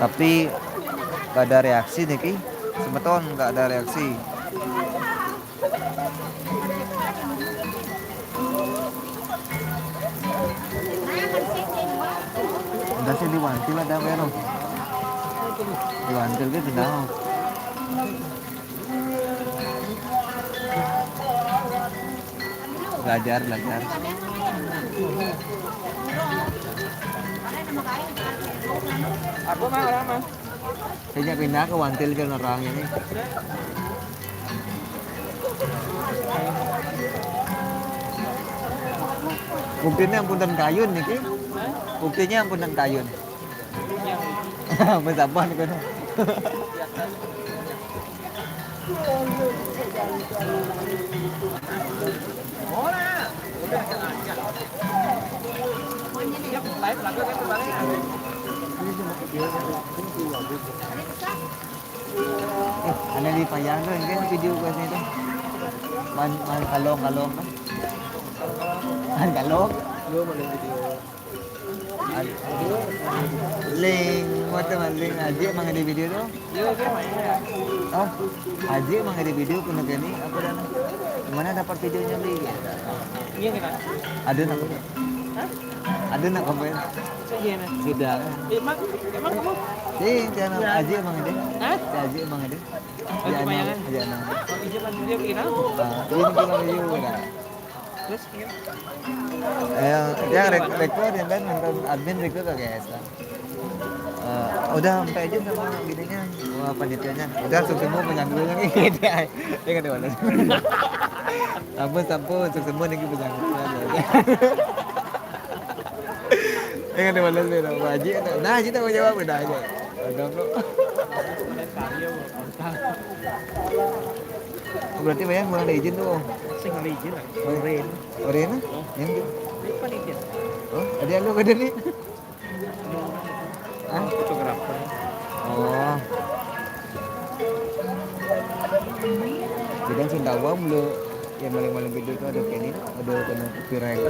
Tapi gak ada reaksi niki. Semeton gak ada reaksi. Udah sih diwantil ada apa ya loh. Diwantil gitu dah. Belajar. Aku mah orang mah. Kayaknya pindah ke wantil ke nerang ini. Buktinya ampunan kayun niki. Buktinya ampunan kayun. Besaban kan. Ada di payang tuh kan video ke sini tuh. Man kalong kan. Kalong. Lu mau video. Link, macam link aja mang di video tuh. Iya, dia mainnya. Oh, aja mang di video punya gini apa dan mana dapat videonya li? Iya kan? Ada nak komen? Hah? Ada nak komen? Iya nah. Sudah. Emang kamu? Jangan aja mang ini. Hah? Aja mang ini. Oh, di payangan? Aja nang. Oh, ijaban video kira. Ini kita video kan. Terus iya. Yang record yang kan nonton admin record ke guys. Udah sampai aja sama gininya, sama panitianya. Udah semua penyanggulan nih dia. Dia kan mana? Sampun semua nih penyanggulan. Dia kan mana sih? Haji, nah Haji tak mau jawab udah aja. Udah bro. Berarti bayang kurang ada izin tuh. Sing ada izin lah. Oren? Yang gitu. Panitia. Oh, ada yang lu ada nih. Ah, Fotografer. oh. Jadi sudah awam lu yang maling-maling video itu ada kayak ini, ada kena copyright.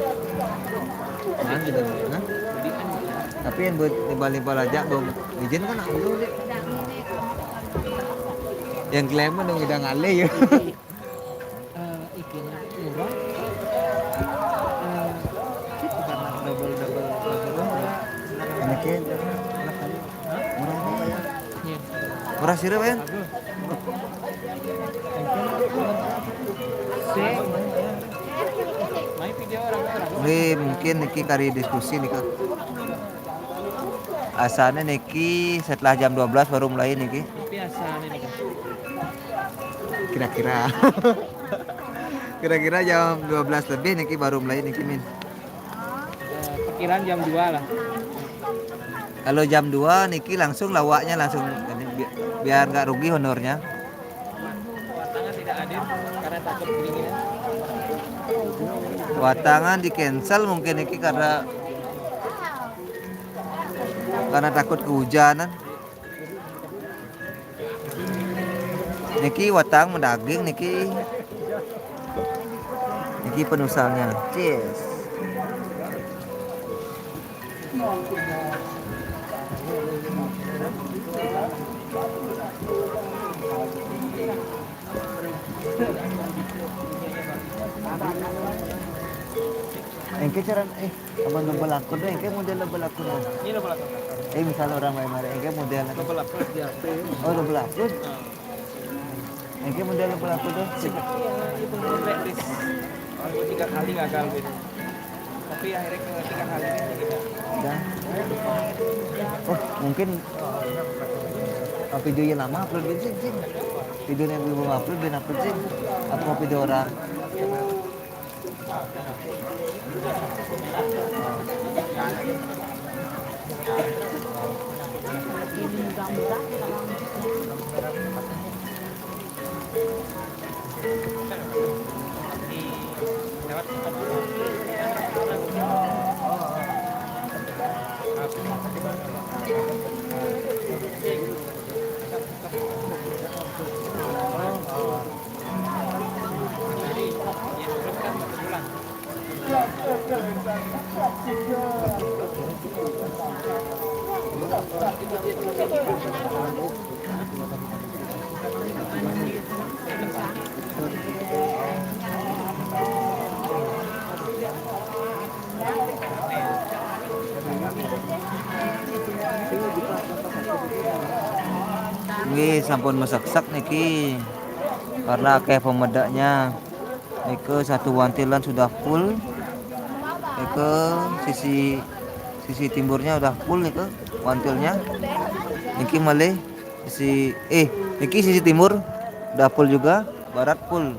Mana gitu, nah? Jadi kan Tapi yang buat nimbal-nimbal aja belum izin kan aku dulu deh. Yang klaim mah udah ngale ya. ikannya murah. Itu karena double. Anaknya murah apa ya? Iya. Murah sih ya? Main video orang-orang. Ini mungkin Niki kari diskusi nih kak. Asalnya Niki setelah jam 12 baru mulai Niki. Biasa nih kan. Kira-kira jam 12 lebih Niki baru mulai Niki min. Perkiraan jam 2 lah. Kalau jam 2 Niki langsung lawaknya langsung biar nggak rugi honornya. Watangan tidak hadir karena takut kedinginan. Watangan di cancel mungkin Niki karena takut kehujanan. Niki watang mendaging Niki penusalnya. Cheers. Engke cara abang double akun deh, engke model double akun. Ini lo belakang. Misalnya orang mare engke model Double upload di HP. oh double akun. Engke model double akun deh. Itu praktis. Aku 3 kali gagal gitu. Tapi akhirnya ke 3 kali ini tidak. Dah. Oh, mungkin videonya lama upload sih. Video yang belum upload dan upload sih. Atau video orang. Wih, sampun masak-sak niki. Karena kayak pemedaknya. Eke satu wantilan sudah full. Eke sisi timurnya udah full nih ke wantilnya. Niki malih niki sisi timur udah full juga, barat full.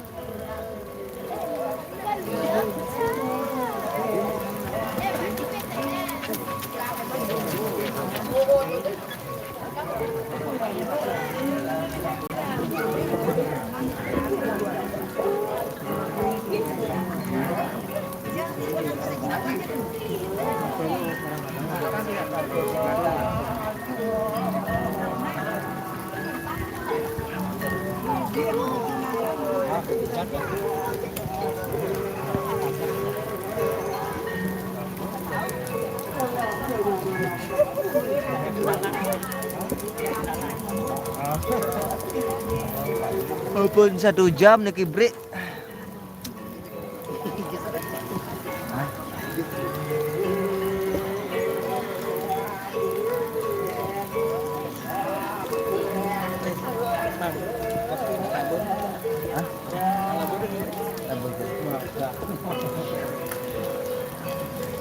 Walaupun 1 jam niki break.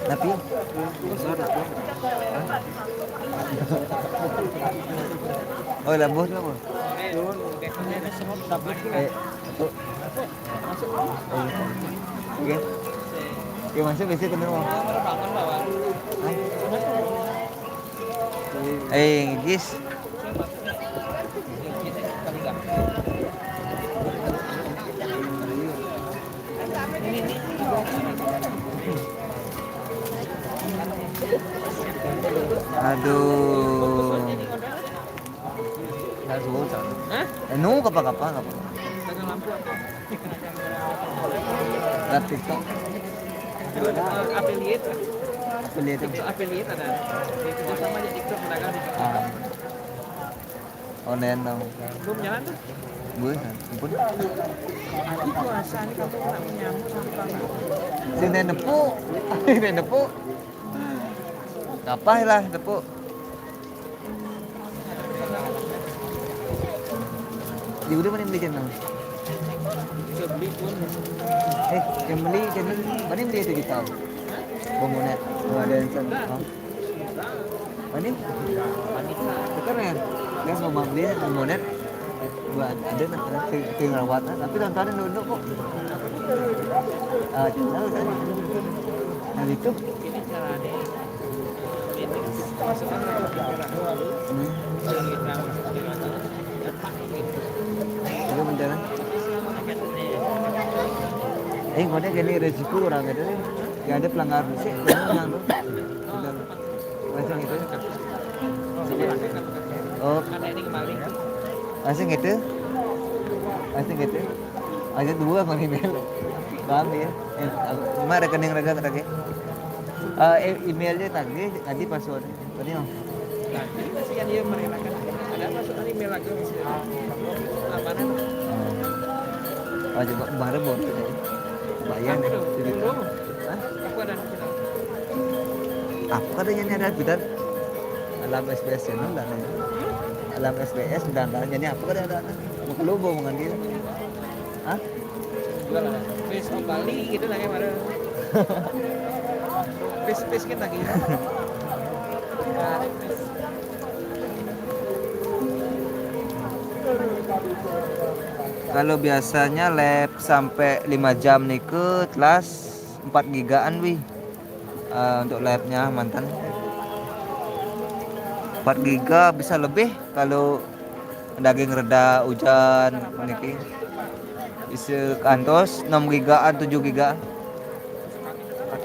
Tapi oh lambuh tu apa? Oke. Oke, masuk besok kena mau. Guys. Aduh. Nu kapag-kapag. TikTok. Affiliate ada. Itu sama aja TikTok pedagang di Online dong. belum jalan tuh. Gue ampun. Lagi puasa nih kamu nak menyambut sama kamu. Sini nepuk. Sini nepuk. Kapah lah nepuk. Di udah mana beli channel? Bisa beli pun. Yang beli channel mana beli itu kita? Bomonet. Ada yang sana. Mana? Keren. Kan mau beli bomonet. Buat ada nanti rawat, tapi tontonan dulu kok. Channel kan. Nah itu. Ini caranya. Ini masukkan ke Ada beneran. Mana gini resiko orang itu nih. Gak ada pelanggar musik, yang tuh. Macam itu. Oh, karena ini kembali. asing gitu. Aja dua mang email. Paham ya? Mana rekening raga. Emailnya tadi password. Tadi oh. Tadi masih kan dia merelakan. Ada masukkan email lagi. Apa nih? Oh, coba kemarin buat bayar nih. Aku ada Apa katanya ada bidan alam SBS channel dan alam SBS dan jadi apa ada mau kelubo dengan dia. Hah? Facebook Bali gitu lah kayak mana. Face kita gitu. Kalau biasanya lab sampai 5 jam nih ke kelas 4 gigaan wih. Untuk labnya mantan 4 giga bisa lebih kalau daging reda hujan niki bisa kantos 6 gigaan 7 giga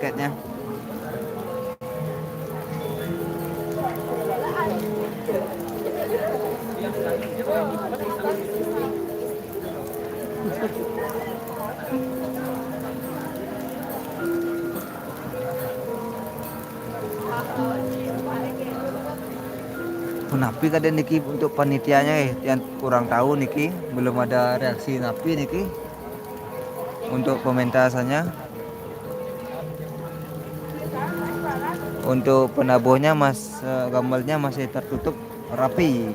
tiketnya. Napi kadang niki untuk panitianya yang kurang tahu niki belum ada reaksi napi niki untuk pementasannya. Untuk penabuhnya gambarnya masih tertutup rapi.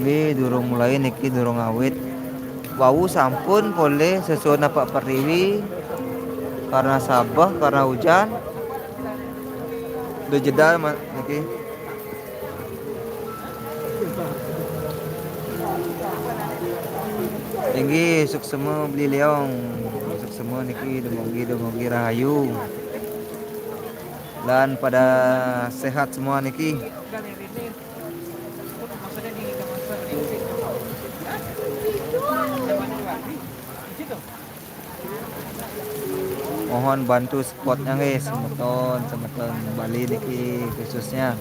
Ini durung mulai niki durung awit. Wau sampun boleh sesuai napak periwi karena sabah karena hujan. Udah jeda niki. Tinggi suksema beli leong. Suksema niki demogi rahayu. Dan pada sehat semua niki. Mohon bantu spotnya guys, semeton Bali niki khususnya.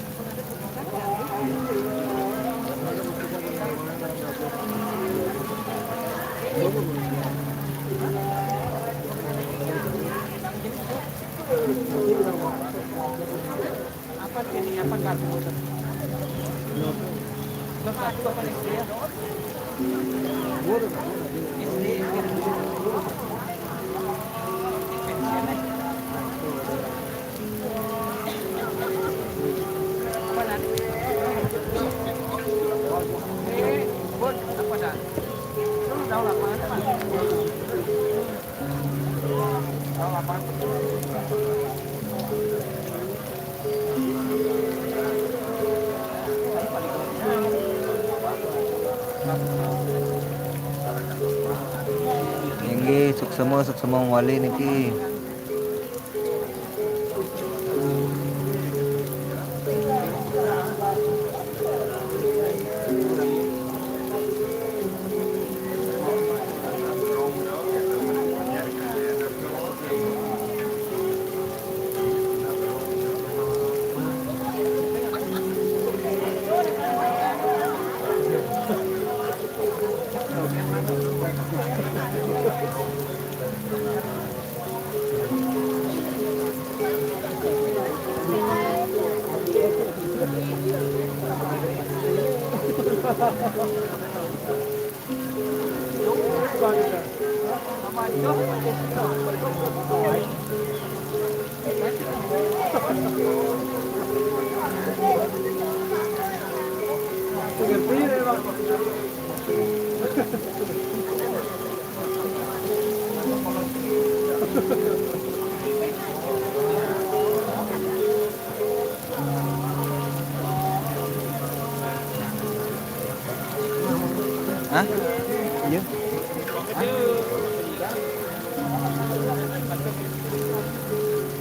Tinggi suksema wali niki. Hah? Iya.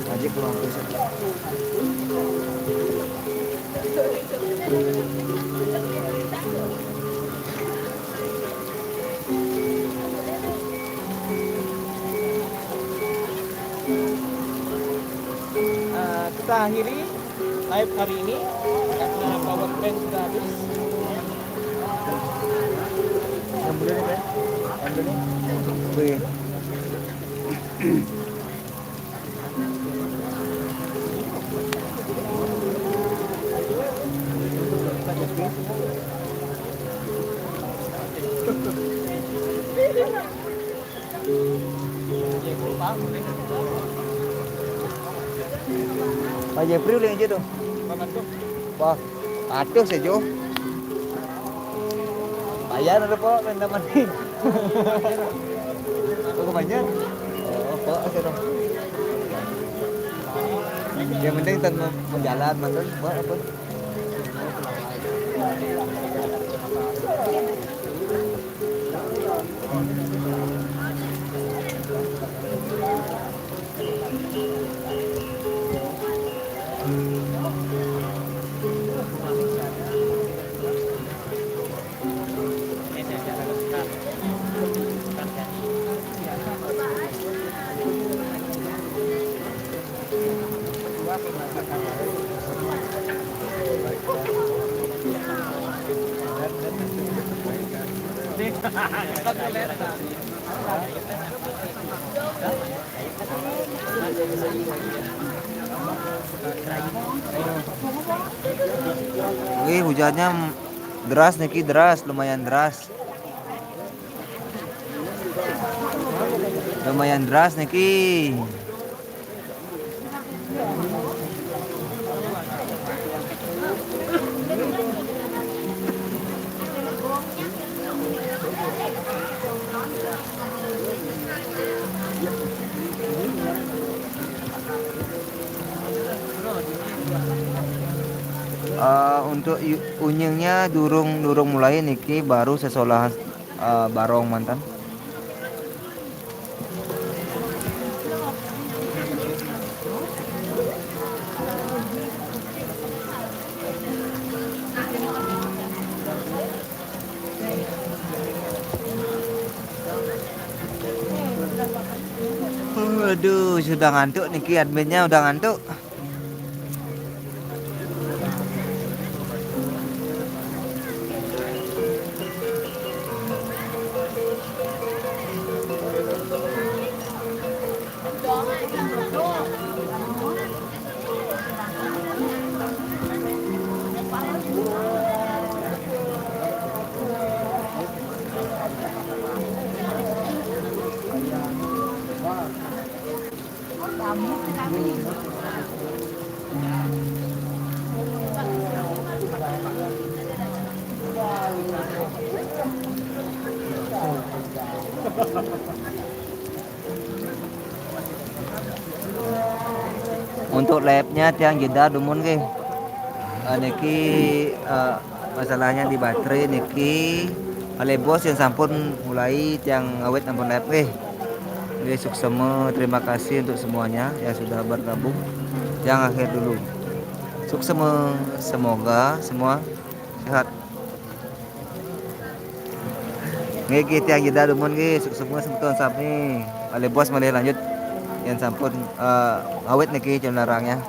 Aja kurang besar. Kita akhiri live hari ini karena power bank sudah habis. Yang boleh nih, yang boleh. Pak Jepri udah aja tuh. Wah, atuh sejo. Bayar ada po, renda mandi. Aku banyak. Oh, po, aja dong. Yang penting tan mau jalan mantan buat apa? Wih, hujannya deras nih Ki, deras, lumayan deras. Lumayan deras nih Ki. Untuk unyengnya durung mulai niki baru sesolah barong mantan. Aduh, sudah ngantuk niki, adminnya udah ngantuk. Untuk labnya tiang jeda dumun ke. Niki masalahnya di baterai niki oleh bos yang sampun mulai tiang awet ampun lab ke. Oke, suksema, terima kasih untuk semuanya yang sudah bergabung. Yang akhir dulu. Suksema, semoga semua sehat. Nggih tiang jeda dumun ke, suksema sebetulnya sampai oleh bos mulai lanjut yang sampun awet niki cenderangnya.